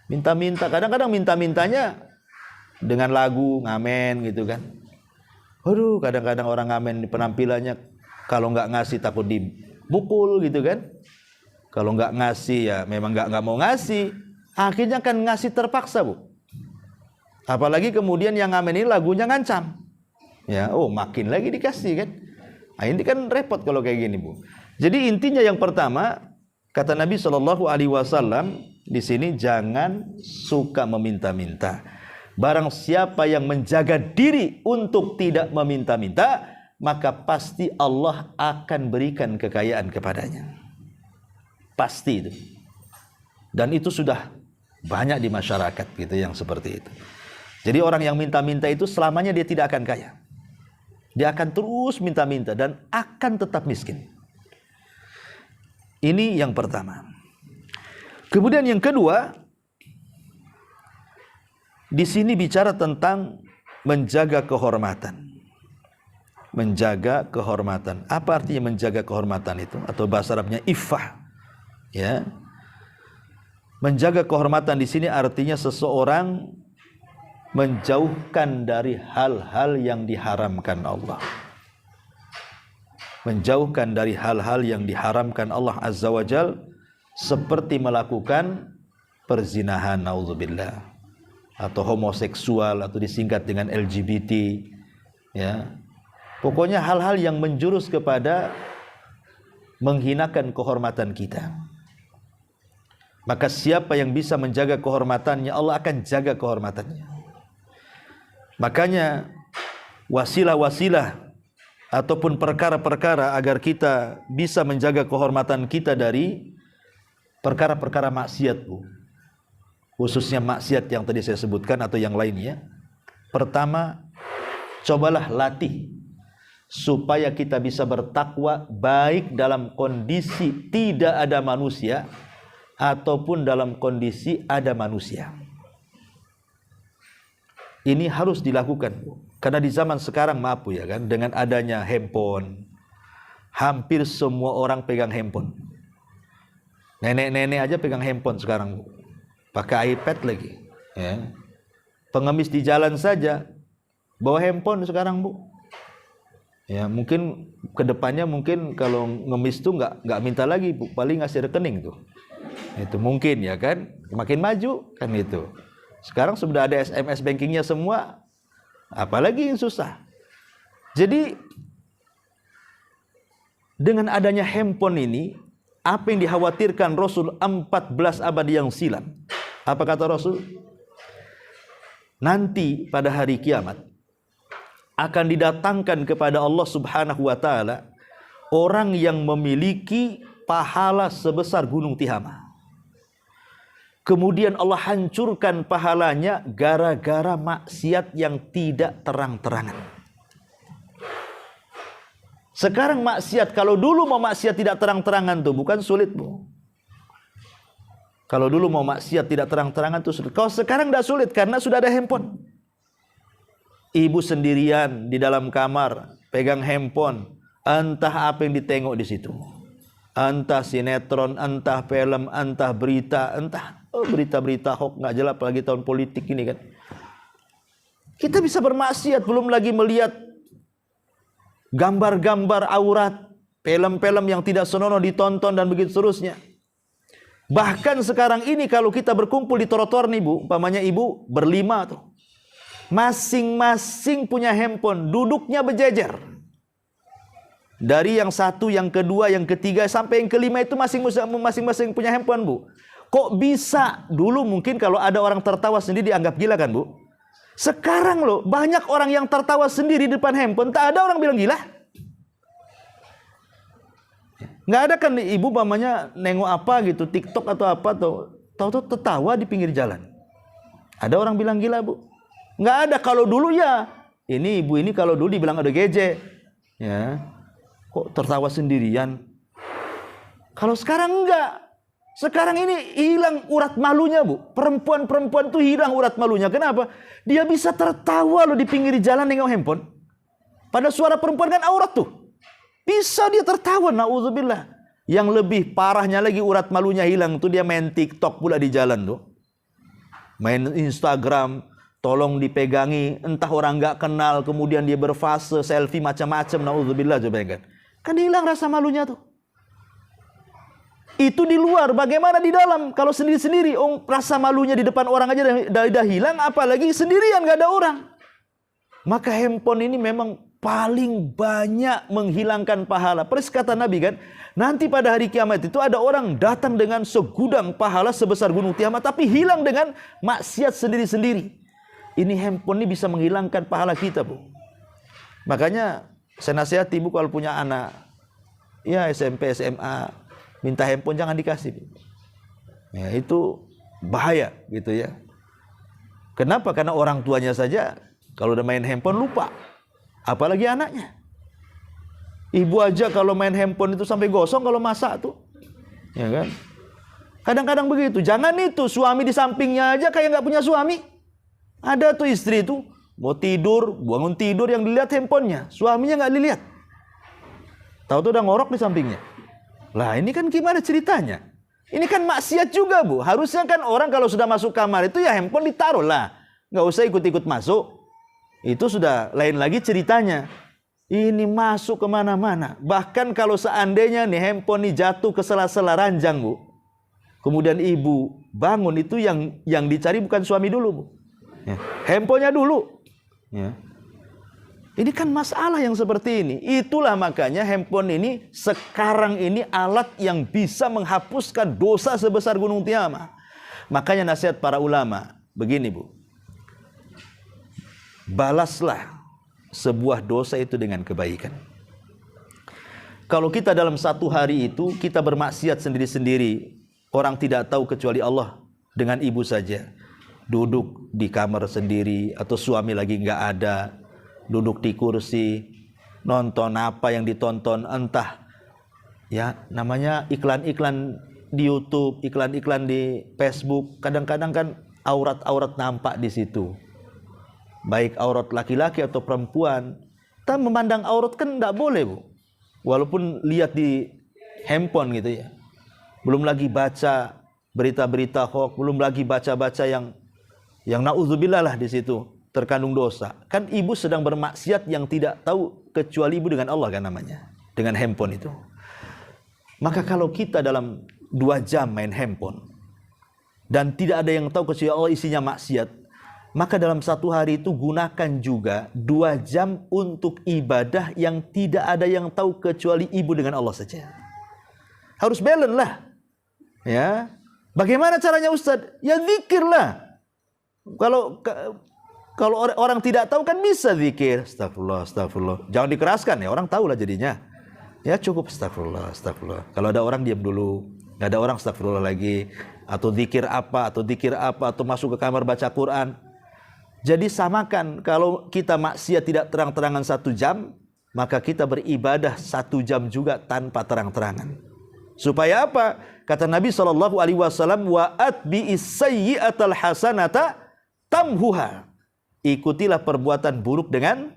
minta-minta, kadang-kadang minta-mintanya dengan lagu ngamen gitu kan. Aduh, kadang-kadang orang ngamen penampilannya kalau nggak ngasih takut dipukul gitu kan. Kalau nggak ngasih ya memang nggak mau ngasih. Akhirnya kan ngasih terpaksa, Bu. Apalagi kemudian yang ngamen ini lagunya ngancam. Ya, oh makin lagi dikasih kan. Nah, ini kan repot kalau kayak gini, Bu. Jadi intinya yang pertama, kata Nabi SAW di sini, jangan suka meminta-minta. Barang siapa yang menjaga diri untuk tidak meminta-minta, maka pasti Allah akan berikan kekayaan kepadanya. Pasti itu. Dan itu sudah banyak di masyarakat gitu yang seperti itu. Jadi orang yang minta-minta itu selamanya dia tidak akan kaya. Dia akan terus minta-minta dan akan tetap miskin. Ini yang pertama. Kemudian yang kedua, di sini bicara tentang menjaga kehormatan. Menjaga kehormatan. Apa artinya menjaga kehormatan itu? Atau bahasa Arabnya iffah. Ya. Menjaga kehormatan di sini artinya seseorang menjauhkan dari hal-hal yang diharamkan Allah. Menjauhkan dari hal-hal yang diharamkan Allah Azza wa Jal, seperti melakukan perzinahan, naudzubillah, atau homoseksual, atau disingkat dengan LGBT, ya. Pokoknya hal-hal yang menjurus kepada menghinakan kehormatan kita. Maka siapa yang bisa menjaga kehormatannya, Allah akan jaga kehormatannya. Makanya wasilah-wasilah ataupun perkara-perkara agar kita bisa menjaga kehormatan kita dari perkara-perkara maksiat, Bu. Khususnya maksiat yang tadi saya sebutkan atau yang lainnya. Pertama, cobalah latih supaya kita bisa bertakwa baik dalam kondisi tidak ada manusia ataupun dalam kondisi ada manusia. Ini harus dilakukan, Bu. Karena di zaman sekarang, maaf Bu ya kan, dengan adanya handphone, hampir semua orang pegang handphone. Nenek-nenek aja pegang handphone sekarang, Bu. Pakai iPad lagi, ya. Pengemis di jalan saja bawa handphone sekarang, Bu. Ya, mungkin kedepannya mungkin kalau ngemis tuh nggak minta lagi, Bu. Paling ngasih rekening tuh. Itu mungkin ya kan, makin maju kan itu. Sekarang sudah ada SMS bankingnya semua, apalagi yang susah. Jadi dengan adanya handphone ini, apa yang dikhawatirkan Rasul 14 abad yang silam? Apa kata Rasul? Nanti pada hari kiamat akan didatangkan kepada Allah Subhanahu wa taala orang yang memiliki pahala sebesar gunung Tihama. Kemudian Allah hancurkan pahalanya gara-gara maksiat yang tidak terang-terangan. Sekarang maksiat, kalau dulu mau maksiat tidak terang-terangan tuh bukan sulit, Bu. Kalau dulu mau maksiat tidak terang-terangan tuh sulit. Kalau sekarang tidak sulit karena sudah ada handphone. Ibu sendirian di dalam kamar pegang handphone, entah apa yang ditengok di situ. Entah sinetron, entah film, entah berita, entah berita-berita hoax nggak jelas, apalagi tahun politik ini kan. Kita bisa bermaksiat, belum lagi melihat gambar-gambar aurat, film-film yang tidak senonoh ditonton dan begitu seterusnya. Bahkan sekarang ini kalau kita berkumpul di trotoar nih, Bu, umpamanya ibu berlima tuh, Masing-masing punya handphone, duduknya berjejer. Dari yang satu, yang kedua, yang ketiga, sampai yang kelima itu masing-masing punya handphone, Bu. Kok bisa? Dulu mungkin kalau ada orang tertawa sendiri dianggap gila kan, Bu? Sekarang loh, banyak orang yang tertawa sendiri di depan handphone, tak ada orang bilang gila. Nggak ada kan ibu mamanya nengok apa gitu, TikTok atau apa, tahu-tahu tertawa di pinggir jalan. Ada orang bilang gila, Bu? Nggak ada. Kalau dulu ya, ini ibu ini kalau dulu dibilang ada geje, ya, kok tertawa sendirian. Kalau sekarang enggak. Sekarang ini hilang urat malunya, Bu. Perempuan-perempuan tuh hilang urat malunya. Kenapa? Dia bisa tertawa loh di pinggir jalan nengok handphone. Pada suara perempuan kan aurat tuh. Bisa dia tertawa, na'udzubillah. Yang lebih parahnya lagi urat malunya hilang tuh dia main TikTok pula di jalan tuh. Main Instagram, tolong dipegangi, entah orang nggak kenal, kemudian dia berfase, selfie macam-macam, na'udzubillah, coba kan. Kan hilang rasa malunya tuh. Itu di luar, bagaimana di dalam? Kalau sendiri-sendiri, rasa malunya di depan orang aja dah hilang, apalagi sendirian nggak ada orang. Maka handphone ini memang paling banyak menghilangkan pahala. Persis kata Nabi kan, nanti pada hari kiamat itu ada orang datang dengan segudang pahala sebesar gunung Tiamat, tapi hilang dengan maksiat sendiri-sendiri. Ini handphone ini bisa menghilangkan pahala kita, Bu. Makanya saya nasihati, Bu, kalau punya anak, ya SMP, SMA, minta handphone jangan dikasih, Bu. Ya, itu bahaya gitu ya. Kenapa? Karena orang tuanya saja kalau udah main handphone lupa. Apalagi anaknya. Ibu aja kalau main handphone itu sampai gosong kalau masak tuh. Ya kan? Kadang-kadang begitu. Jangan itu, suami di sampingnya aja kayak nggak punya suami. Ada tuh istri tuh mau tidur, bangun tidur yang dilihat handphonenya, suaminya nggak dilihat. Tahu tuh udah ngorok di sampingnya. Lah ini kan gimana ceritanya? Ini kan maksiat juga, Bu. Harusnya kan orang kalau sudah masuk kamar itu ya handphone ditaruh lah, nggak usah ikut-ikut masuk. Itu sudah lain lagi ceritanya. Ini masuk kemana-mana. Bahkan kalau seandainya nih handphone ini jatuh ke sela-sela ranjang, Bu, kemudian ibu bangun, itu yang dicari bukan suami dulu, Bu. Ya, handphonenya dulu. Ya. Ini kan masalah yang seperti ini. Itulah makanya handphone ini sekarang ini alat yang bisa menghapuskan dosa sebesar gunung Tiamat. Makanya nasihat para ulama begini, Bu. Balaslah sebuah dosa itu dengan kebaikan. Kalau kita dalam satu hari itu kita bermaksiat sendiri-sendiri, orang tidak tahu kecuali Allah dengan ibu saja. Duduk di kamar sendiri atau suami lagi nggak ada, duduk di kursi, nonton apa yang ditonton, entah ya namanya iklan-iklan di YouTube, iklan-iklan di Facebook. Kadang-kadang kan aurat-aurat nampak di situ, baik aurat laki-laki atau perempuan. Kita memandang aurat kan nggak boleh, Bu, walaupun lihat di handphone gitu ya. Belum lagi baca berita-berita hoax, belum lagi baca-baca yang na'udzubillah lah, di situ terkandung dosa. Kan ibu sedang bermaksiat yang tidak tahu kecuali ibu dengan Allah kan namanya, dengan handphone itu. Maka kalau kita dalam 2 jam main handphone dan tidak ada yang tahu kecuali Allah isinya maksiat, maka dalam satu hari itu gunakan juga 2 jam untuk ibadah yang tidak ada yang tahu kecuali ibu dengan Allah saja. Harus balance lah. Ya. Bagaimana caranya, Ustaz? Ya zikir lah. Kalau orang tidak tahu kan bisa zikir, astagfirullah, astagfirullah. Jangan dikeraskan ya, orang tahu lah jadinya. Ya cukup astagfirullah, astagfirullah. Kalau ada orang diam dulu, nggak ada orang astagfirullah lagi, atau zikir apa, atau masuk ke kamar baca Quran. Jadi samakan, kalau kita maksiat tidak terang-terangan 1 jam, maka kita beribadah 1 jam juga tanpa terang-terangan. Supaya apa? Kata Nabi SAW, wa atbi'is sayyi'atal hasanata tamhuha. Ikutilah perbuatan buruk dengan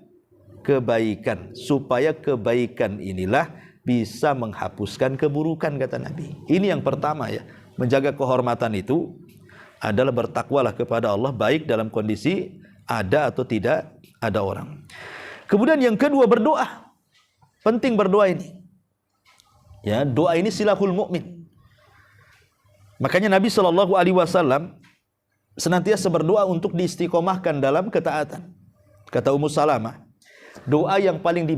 kebaikan, supaya kebaikan inilah bisa menghapuskan keburukan, kata Nabi. Ini yang pertama ya. Menjaga kehormatan itu adalah bertakwalah kepada Allah, baik dalam kondisi ada atau tidak ada orang. Kemudian yang kedua, berdoa. Penting berdoa ini. Ya, doa ini silahul mukmin. Makanya Nabi SAW senantiasa berdoa untuk diistiqomahkan dalam ketaatan. Kata Ummu Salamah, doa yang paling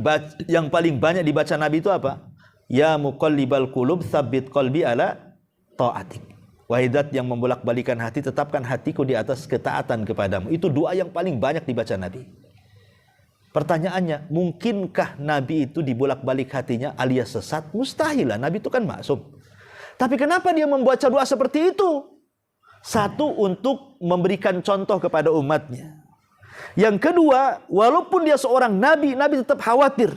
banyak dibaca Nabi itu apa? Ya muqallibal qulub tsabbit qalbi ala ta'atik. Wahai zat yang membolak-balikan hati, tetapkan hatiku di atas ketaatan kepadamu. Itu doa yang paling banyak dibaca Nabi. Pertanyaannya, mungkinkah Nabi itu dibolak-balik hatinya alias sesat? Mustahil lah, Nabi itu kan maksum. Tapi kenapa dia membaca doa seperti itu? Satu, untuk memberikan contoh kepada umatnya. Yang kedua, walaupun dia seorang Nabi, Nabi tetap khawatir.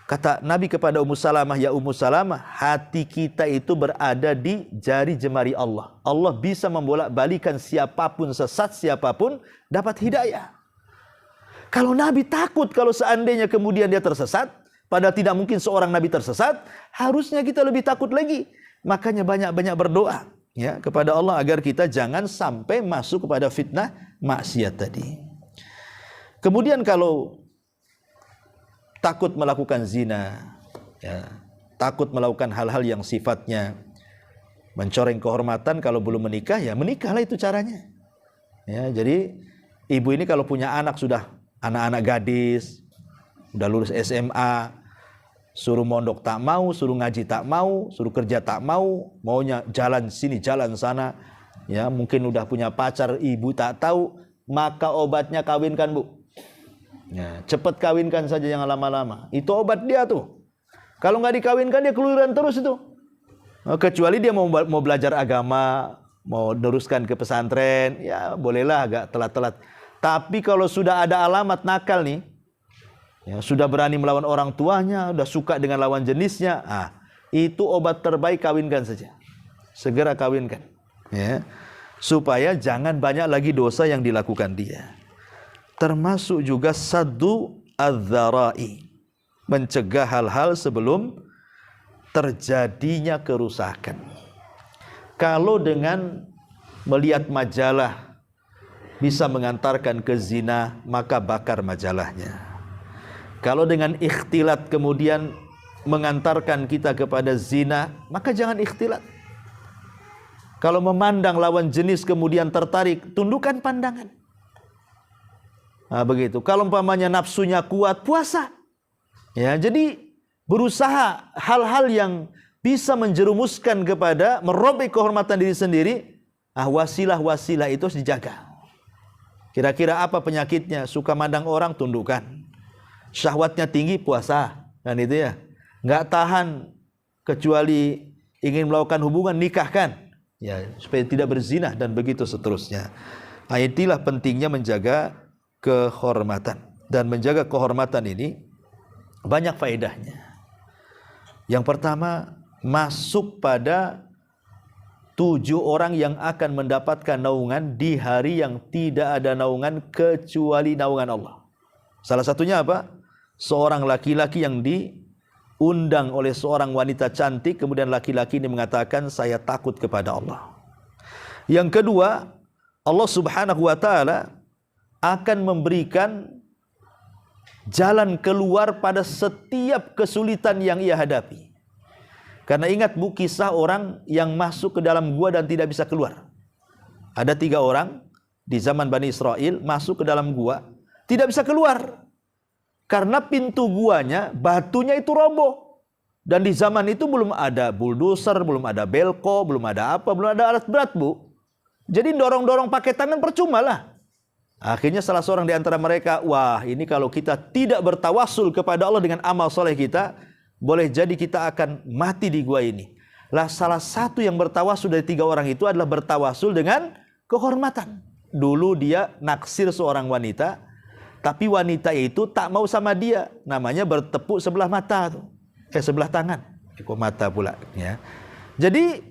Kata Nabi kepada Ummu Salamah, ya Ummu Salamah, hati kita itu berada di jari jemari Allah. Allah bisa membolak-balikan siapapun sesat, siapapun dapat hidayah. Kalau Nabi takut kalau seandainya kemudian dia tersesat, padahal tidak mungkin seorang Nabi tersesat, harusnya kita lebih takut lagi. Makanya banyak-banyak berdoa ya kepada Allah agar kita jangan sampai masuk kepada fitnah maksiat tadi. Kemudian kalau takut melakukan zina, ya, takut melakukan hal-hal yang sifatnya mencoreng kehormatan, kalau belum menikah, ya menikahlah, itu caranya. Ya, jadi ibu ini kalau punya anak, sudah anak-anak gadis, udah lulus SMA, suruh mondok tak mau, suruh ngaji tak mau, suruh kerja tak mau, maunya jalan sini, jalan sana, ya mungkin udah punya pacar, ibu tak tahu, maka obatnya kawinkan, Bu. Ya, cepat kawinkan saja, jangan lama-lama. Itu obat dia tuh. Kalau nggak dikawinkan, dia keluyuran terus itu. Kecuali dia mau belajar agama, mau teruskan ke pesantren, ya bolehlah agak telat-telat. Tapi kalau sudah ada alamat nakal nih, ya, sudah berani melawan orang tuanya, sudah suka dengan lawan jenisnya, itu obat terbaik, kawinkan saja. Segera kawinkan, ya, supaya jangan banyak lagi dosa yang dilakukan dia. Termasuk juga saddu adz-dzara'i, mencegah hal-hal sebelum terjadinya kerusakan. Kalau dengan melihat majalah bisa mengantarkan ke zina, maka bakar majalahnya. Kalau dengan ikhtilat kemudian mengantarkan kita kepada zina, maka jangan ikhtilat. Kalau memandang lawan jenis kemudian tertarik, tundukkan pandangan. Begitu. Kalau umpamanya nafsunya kuat, puasa. Ya, jadi berusaha hal-hal yang bisa menjerumuskan kepada merobek kehormatan diri sendiri, wasilah-wasilah itu harus dijaga. Kira-kira apa penyakitnya? Suka mandang orang, tundukkan. Syahwatnya tinggi, puasa. Kan itu ya. Nggak tahan kecuali ingin melakukan hubungan, nikahkan. Ya, supaya tidak berzina dan begitu seterusnya. Itulah pentingnya menjaga kehormatan, dan menjaga kehormatan ini banyak faedahnya. Yang pertama, masuk pada 7 orang yang akan mendapatkan naungan di hari yang tidak ada naungan kecuali naungan Allah. Salah satunya apa? Seorang laki-laki yang diundang oleh seorang wanita cantik, kemudian laki-laki ini mengatakan, saya takut kepada Allah. Yang kedua, Allah Subhanahu wa ta'ala akan memberikan jalan keluar pada setiap kesulitan yang ia hadapi. Karena ingat, Bu, kisah orang yang masuk ke dalam gua dan tidak bisa keluar. Ada 3 orang di zaman Bani Israel masuk ke dalam gua, tidak bisa keluar. Karena pintu guanya, batunya itu roboh. Dan di zaman itu belum ada bulldozer, belum ada belko, belum ada apa, belum ada alat berat, Bu. Jadi dorong-dorong pakai tangan percuma lah. Akhirnya salah seorang di antara mereka, wah, ini kalau kita tidak bertawasul kepada Allah dengan amal soleh kita, boleh jadi kita akan mati di gua ini. Lah, salah satu yang bertawasul dari 3 orang itu adalah bertawasul dengan kehormatan. Dulu dia naksir seorang wanita, tapi wanita itu tak mau sama dia. Namanya bertepuk sebelah mata tuh. Sebelah tangan. Kok mata pula, ya. Jadi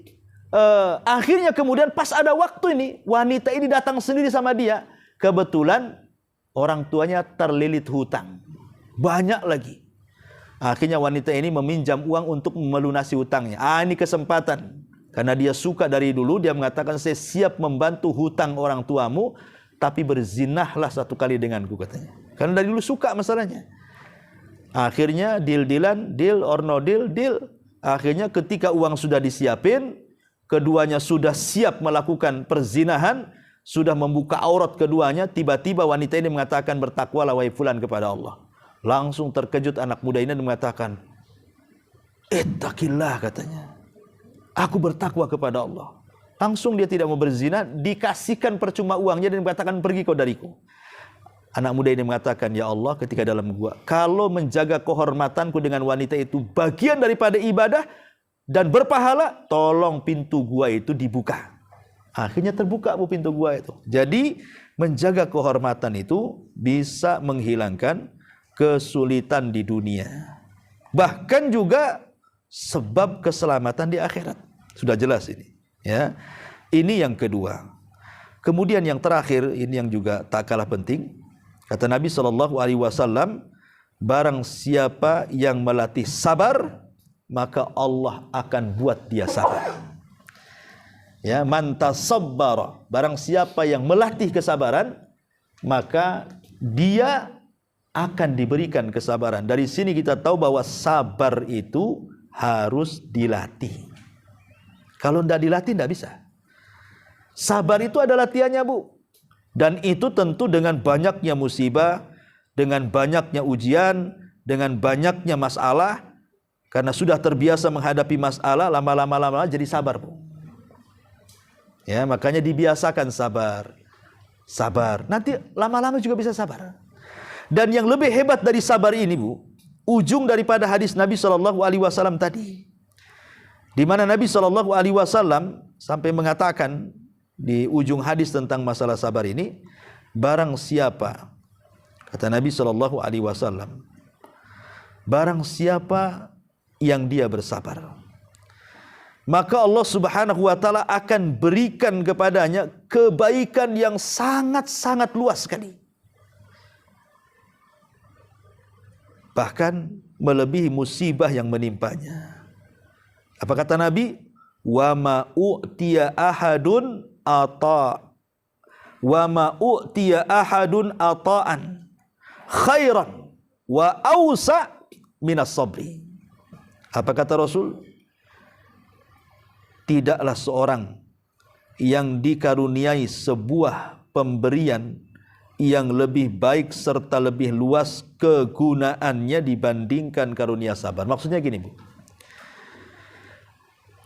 akhirnya kemudian pas ada waktu ini, wanita ini datang sendiri sama dia. Kebetulan orang tuanya terlilit hutang, banyak lagi. Akhirnya wanita ini meminjam uang untuk melunasi hutangnya. Ini kesempatan. Karena dia suka dari dulu, dia mengatakan, saya siap membantu hutang orang tuamu, tapi berzinahlah 1 kali denganku, katanya. Karena dari dulu suka masalahnya. Akhirnya deal-dealan, deal or no deal, deal. Akhirnya ketika uang sudah disiapin, keduanya sudah siap melakukan perzinahan, sudah membuka aurat keduanya, tiba-tiba wanita ini mengatakan, bertakwalah wahai fulan kepada Allah. Langsung terkejut anak muda ini dan mengatakan, ittaqillah, katanya, aku bertakwa kepada Allah. Langsung dia tidak mau berzina, dikasihkan percuma uangnya dan mengatakan, pergi kau dariku. Anak muda ini mengatakan, ya Allah, ketika dalam gua, kalau menjaga kehormatanku dengan wanita itu bagian daripada ibadah dan berpahala, tolong pintu gua itu dibuka. Akhirnya terbuka pintu gua itu. Jadi menjaga kehormatan itu bisa menghilangkan kesulitan di dunia. Bahkan juga sebab keselamatan di akhirat. Sudah jelas ini. Ya, ini yang kedua. Kemudian yang terakhir, ini yang juga tak kalah penting. Kata Nabi SAW, barang siapa yang melatih sabar, maka Allah akan buat dia sabar. Ya, man tasabbara, barang siapa yang melatih kesabaran, maka dia akan diberikan kesabaran. Dari sini kita tahu bahwa sabar itu harus dilatih. Kalau tidak dilatih, tidak bisa. Sabar itu ada latihannya, Bu. Dan itu tentu dengan banyaknya musibah, dengan banyaknya ujian, dengan banyaknya masalah. Karena sudah terbiasa menghadapi masalah, lama-lama jadi sabar, Bu. Ya, makanya dibiasakan sabar. Sabar. Nanti lama-lama juga bisa sabar. Dan yang lebih hebat dari sabar ini, Bu, ujung daripada hadis Nabi SAW tadi. Di mana Nabi SAW sampai mengatakan di ujung hadis tentang masalah sabar ini, barang siapa, kata Nabi SAW, barang siapa yang dia bersabar, maka Allah Subhanahu wa taala akan berikan kepadanya kebaikan yang sangat-sangat luas sekali. Bahkan melebihi musibah yang menimpanya. Apa kata Nabi? Wa ma u'tiya ahadun ata'an khairan wa awsa minas sabri. Apa kata Rasul? Tidaklah seorang yang dikaruniai sebuah pemberian yang lebih baik serta lebih luas kegunaannya dibandingkan karunia sabar. Maksudnya gini, Bu.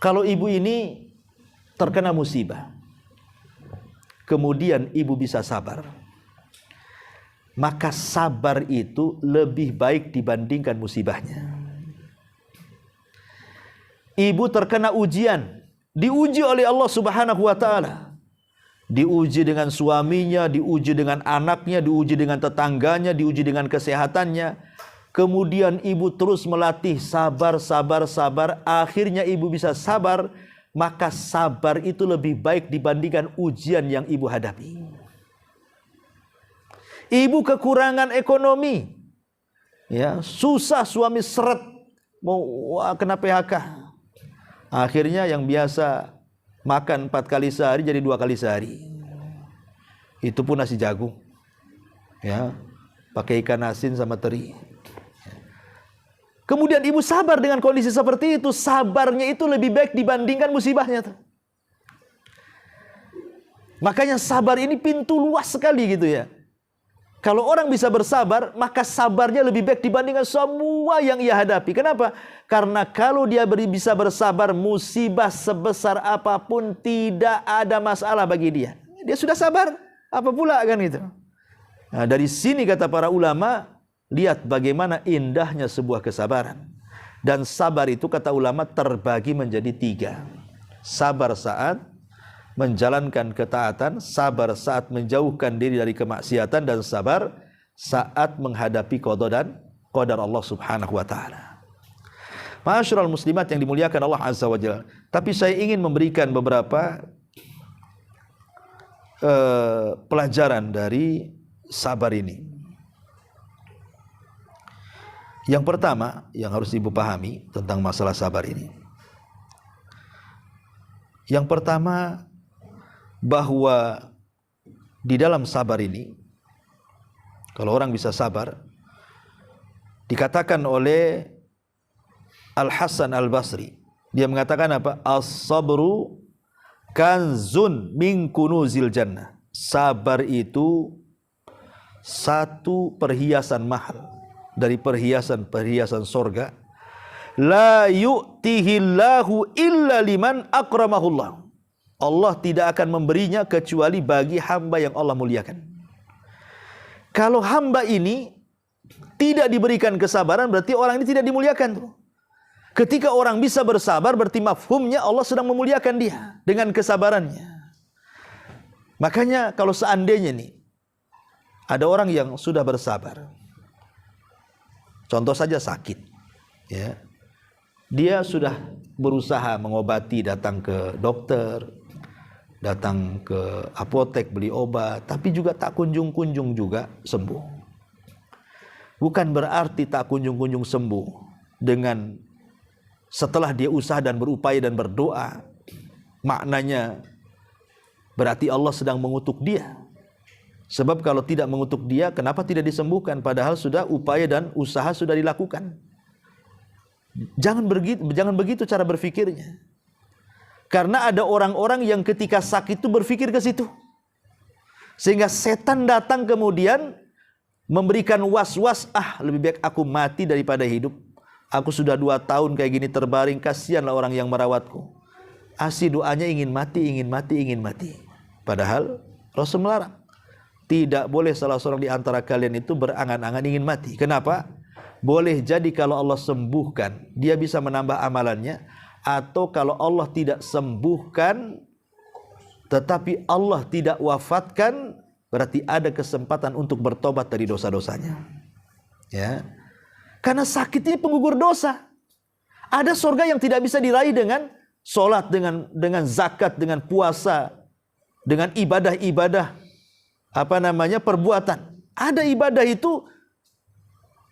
Kalau ibu ini terkena musibah, kemudian ibu bisa sabar, maka sabar itu lebih baik dibandingkan musibahnya. Ibu terkena ujian, diuji oleh Allah Subhanahu wa taala. Diuji dengan suaminya, diuji dengan anaknya, diuji dengan tetangganya, diuji dengan kesehatannya. Kemudian ibu terus melatih sabar, akhirnya ibu bisa sabar, maka sabar itu lebih baik dibandingkan ujian yang ibu hadapi. Ibu kekurangan ekonomi, ya, susah, suami seret, mau kena PHK. Akhirnya yang biasa makan 4 kali sehari jadi 2 kali sehari. Itu pun nasi jagung, ya, pakai ikan asin sama teri. Kemudian ibu sabar dengan kondisi seperti itu. Sabarnya itu lebih baik dibandingkan musibahnya. Makanya sabar ini pintu luas sekali gitu ya. Kalau orang bisa bersabar, maka sabarnya lebih baik dibandingkan semua yang ia hadapi. Kenapa? Karena kalau dia bisa bersabar, musibah sebesar apapun tidak ada masalah bagi dia. Dia sudah sabar, apa pula kan gitu. Nah, dari sini kata para ulama, lihat bagaimana indahnya sebuah kesabaran. Dan sabar itu kata ulama terbagi menjadi 3. Sabar saat menjalankan ketaatan, sabar saat menjauhkan diri dari kemaksiatan, dan sabar saat menghadapi qada dan qadar Allah Subhanahu wa taala. Ma'asyiral muslimat yang dimuliakan Allah Azza wa Jalla. Tapi saya ingin memberikan beberapa pelajaran dari sabar ini. Yang pertama yang harus ibu pahami tentang masalah sabar ini. Yang pertama, bahwa di dalam sabar ini, kalau orang bisa sabar, dikatakan oleh Al-Hasan Al-Basri, dia mengatakan apa? As-sabru kanzun min kunuzil jannah. Sabar itu satu perhiasan mahal dari perhiasan-perhiasan sorga. La yu'tihillahu illa liman akramahullah. Allah tidak akan memberinya kecuali bagi hamba yang Allah muliakan. Kalau hamba ini tidak diberikan kesabaran, berarti orang ini tidak dimuliakan tuh. Ketika orang bisa bersabar, berarti mafhumnya Allah sedang memuliakan dia dengan kesabarannya. Makanya kalau seandainya nih ada orang yang sudah bersabar, contoh saja sakit, ya, dia sudah berusaha mengobati, datang ke dokter, datang ke apotek beli obat, tapi juga tak kunjung-kunjung juga sembuh. Bukan berarti tak kunjung-kunjung sembuh dengan setelah dia usaha dan berupaya dan berdoa, maknanya berarti Allah sedang mengutuk dia. Sebab kalau tidak mengutuk dia, kenapa tidak disembuhkan? Padahal sudah upaya dan usaha sudah dilakukan. Jangan begitu cara berfikirnya. Karena ada orang-orang yang ketika sakit itu berfikir ke situ. Sehingga setan datang kemudian memberikan was-was, lebih baik aku mati daripada hidup. Aku sudah 2 tahun kayak gini terbaring, kasihanlah orang yang merawatku. Asli doanya ingin mati, ingin mati, ingin mati. Padahal Rasul melarang. Tidak boleh salah seorang di antara kalian itu berangan-angan ingin mati. Kenapa? Boleh jadi kalau Allah sembuhkan, dia bisa menambah amalannya. Atau kalau Allah tidak sembuhkan, tetapi Allah tidak wafatkan, berarti ada kesempatan untuk bertobat dari dosa-dosanya. Ya. Karena sakit ini penggugur dosa. Ada surga yang tidak bisa diraih dengan sholat, dengan zakat, dengan puasa, dengan ibadah-ibadah, perbuatan. Ada ibadah itu,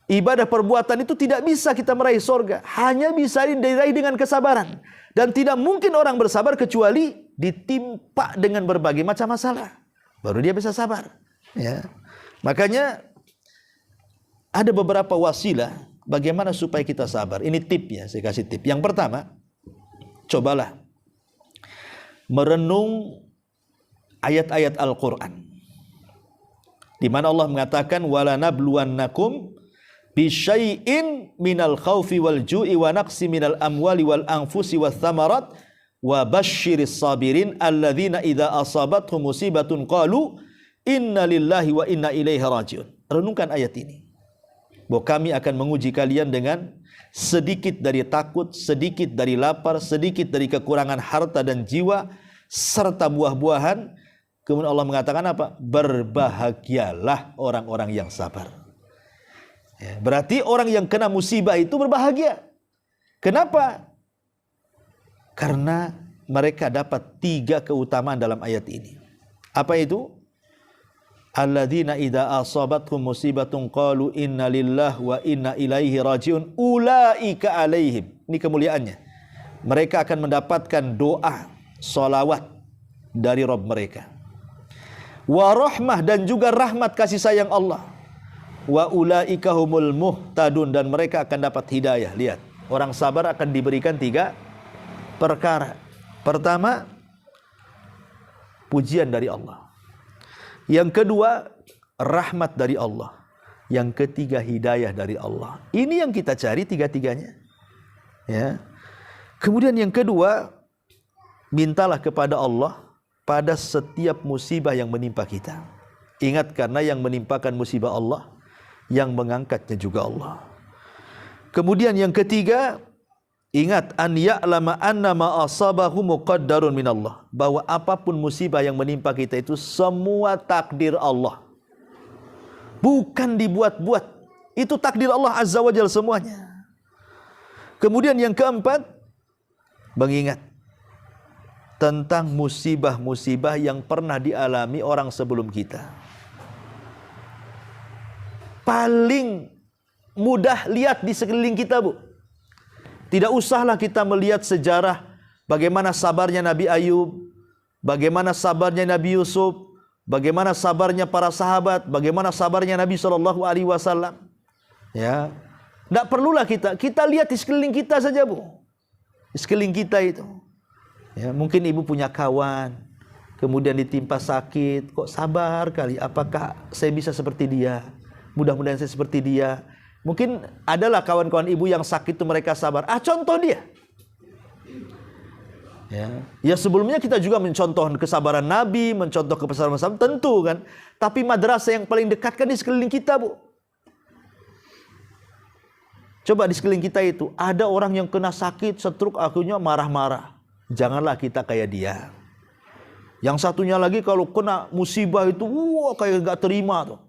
ibadah perbuatan itu tidak bisa kita meraih surga. Hanya bisa diraih dengan kesabaran. Dan tidak mungkin orang bersabar kecuali ditimpa dengan berbagai macam masalah. Baru dia bisa sabar. Ya. Makanya ada beberapa wasilah bagaimana supaya kita sabar. Ini tipnya, saya kasih tip. Yang pertama, cobalah merenung ayat-ayat Al-Quran, di mana Allah mengatakan wala nabluwannakum bisyai'in minal khaufi wal ju'i wa naqsi minal amwali wal anfusi wath thamarat wa basyiris sabirin alladzina idza asabathum musibatun qalu inna lillahi wa inna ilaihi raji'un. Renungkan ayat ini, bahwa kami akan menguji kalian dengan sedikit dari takut, sedikit dari lapar, sedikit dari kekurangan harta dan jiwa, serta buah-buahan. Kemudian Allah mengatakan apa? Berbahagialah orang-orang yang sabar. Ya, berarti orang yang kena musibah itu berbahagia. Kenapa? Karena mereka dapat 3 keutamaan dalam ayat ini. Apa itu? Alladzina idza asabathum musibatun qalu inna lillahi wa inna ilaihi rajiun ulaika alaihim. Ini kemuliaannya. Mereka akan mendapatkan doa, salawat dari Rabb mereka. Wa rahmah, dan juga rahmat kasih sayang Allah. Wa ulaika humul muhtadun, dan mereka akan dapat hidayah. Lihat, orang sabar akan diberikan 3 perkara. Pertama, pujian dari Allah. Yang kedua, rahmat dari Allah. Yang ketiga, hidayah dari Allah. Ini yang kita cari 3-tiganya. Ya. Kemudian yang kedua, mintalah kepada Allah pada setiap musibah yang menimpa kita. Ingat, karena yang menimpakan musibah Allah, yang mengangkatnya juga Allah. Kemudian yang ketiga, ingat an ya'lama anna ma asabahu muqaddarun minallah, bahwa apapun musibah yang menimpa kita itu semua takdir Allah. Bukan dibuat-buat. Itu takdir Allah Azza wa Jalla semuanya. Kemudian yang keempat, mengingat tentang musibah-musibah yang pernah dialami orang sebelum kita. Paling mudah lihat di sekeliling kita, Bu. Tidak usahlah kita melihat sejarah bagaimana sabarnya Nabi Ayub, bagaimana sabarnya Nabi Yusuf, bagaimana sabarnya para sahabat, bagaimana sabarnya Nabi SAW. Ya, tidak perlulah kita lihat di sekeliling kita saja, Bu. Di sekeliling kita itu Ya, mungkin ibu punya kawan, kemudian ditimpa sakit, kok sabar kali, apakah saya bisa seperti dia? Mudah-mudahan saya seperti dia. Mungkin adalah kawan-kawan ibu yang sakit itu mereka sabar. Contoh dia. Ya sebelumnya kita juga mencontoh kesabaran Nabi, mencontoh kesabaran sahabat, tentu kan. Tapi madrasah yang paling dekat kan di sekeliling kita, Bu. Coba di sekeliling kita itu, ada orang yang kena sakit, stroke, akhirnya marah-marah. Janganlah kita kayak dia. Yang satunya lagi kalau kena musibah itu, kayak gak terima tuh.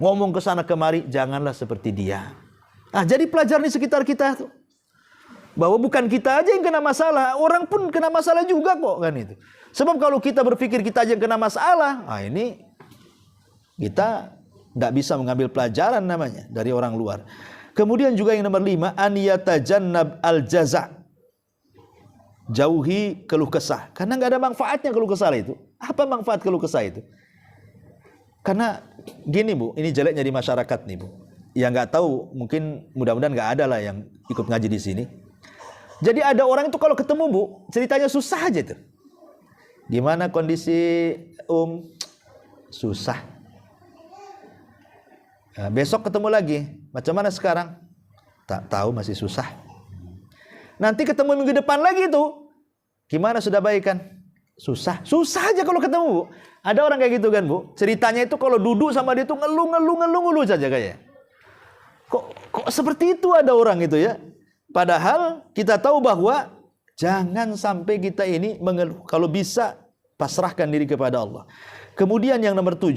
Ngomong ke sana kemari, janganlah seperti dia. Jadi pelajaran di sekitar kita tuh. Bahwa bukan kita aja yang kena masalah, orang pun kena masalah juga kok kan itu. Sebab kalau kita berpikir kita aja yang kena masalah, ini kita tidak bisa mengambil pelajaran namanya dari orang luar. Kemudian juga yang nomor 5, an yatajannab al-jaza'. Jauhi keluh kesah. Karena nggak ada manfaatnya keluh kesah itu. Apa manfaat keluh kesah itu? Karena gini Bu, ini jeleknya di masyarakat nih Bu. Yang nggak tahu, mungkin mudah-mudahan nggak ada lah yang ikut ngaji di sini. Jadi ada orang itu kalau ketemu Bu, ceritanya susah aja tuh. Gimana kondisi susah. Besok ketemu lagi, macam mana sekarang? Tak tahu, masih susah. Nanti ketemu minggu depan lagi tuh, gimana sudah baik kan? Susah aja kalau ketemu Bu. Ada orang kayak gitu kan Bu, ceritanya itu kalau duduk sama dia tuh ngeluh saja kayaknya. Kok seperti itu ada orang itu ya? Padahal kita tahu bahwa jangan sampai kita ini mengeluh. Kalau bisa pasrahkan diri kepada Allah. Kemudian yang nomor 6,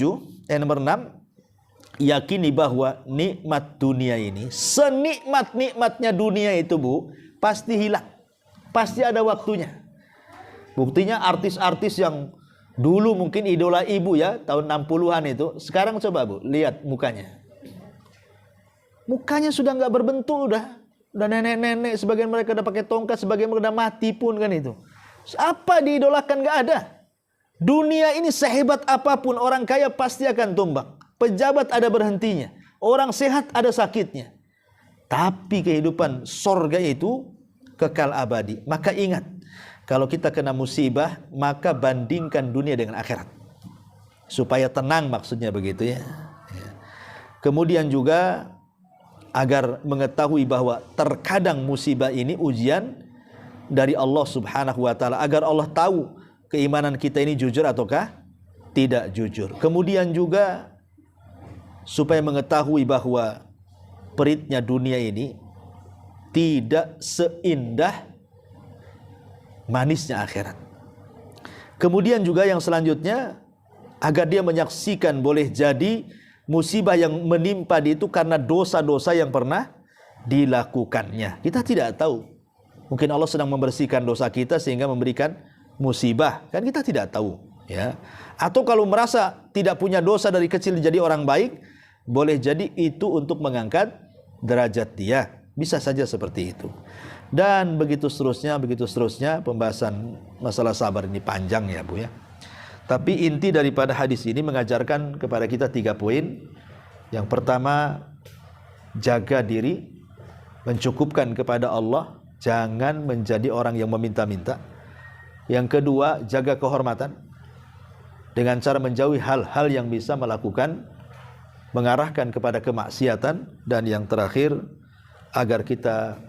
yakini bahwa nikmat dunia ini, senikmat-nikmatnya dunia itu Bu, pasti hilang. Pasti ada waktunya. Buktinya artis-artis yang dulu mungkin idola ibu ya, tahun 60-an itu, sekarang coba Bu, lihat mukanya. Mukanya sudah nggak berbentuk, udah nenek-nenek, sebagian mereka udah pakai tongkat, sebagian mereka udah mati pun kan itu. Apa diidolakan? Nggak ada. Dunia ini sehebat apapun, orang kaya pasti akan tumbang. Pejabat ada berhentinya, orang sehat ada sakitnya. Tapi kehidupan sorga itu kekal abadi. Maka ingat, kalau kita kena musibah, maka bandingkan dunia dengan akhirat. Supaya tenang, maksudnya begitu ya. Kemudian juga agar mengetahui bahwa terkadang musibah ini ujian dari Allah Subhanahu wa taala, agar Allah tahu keimanan kita ini jujur ataukah tidak jujur. Kemudian juga supaya mengetahui bahwa peritnya dunia ini tidak seindah manisnya akhirat. Kemudian juga yang selanjutnya, agar dia menyaksikan boleh jadi musibah yang menimpa dia itu karena dosa-dosa yang pernah dilakukannya. Kita tidak tahu. Mungkin Allah sedang membersihkan dosa kita sehingga memberikan musibah. Kan kita tidak tahu. Ya. Atau kalau merasa tidak punya dosa dari kecil jadi orang baik, boleh jadi itu untuk mengangkat derajat dia. Bisa saja seperti itu. Dan begitu seterusnya pembahasan masalah sabar ini panjang ya Bu ya. Tapi inti daripada hadis ini mengajarkan kepada kita 3 poin. Yang pertama, jaga diri, mencukupkan kepada Allah, jangan menjadi orang yang meminta-minta. Yang kedua, jaga kehormatan dengan cara menjauhi hal-hal yang bisa mengarahkan kepada kemaksiatan. Dan yang terakhir, agar kita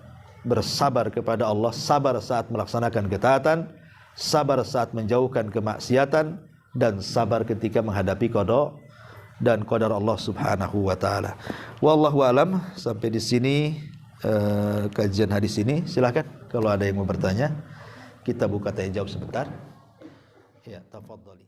bersabar kepada Allah, sabar saat melaksanakan ketaatan, sabar saat menjauhkan kemaksiatan, dan sabar ketika menghadapi qada dan qadar Allah Subhanahu wa taala. Wallahu alam. Sampai di sini kajian hadis ini. Silakan kalau ada yang mau bertanya, kita buka tanya jawab sebentar. Ya, tafadhali.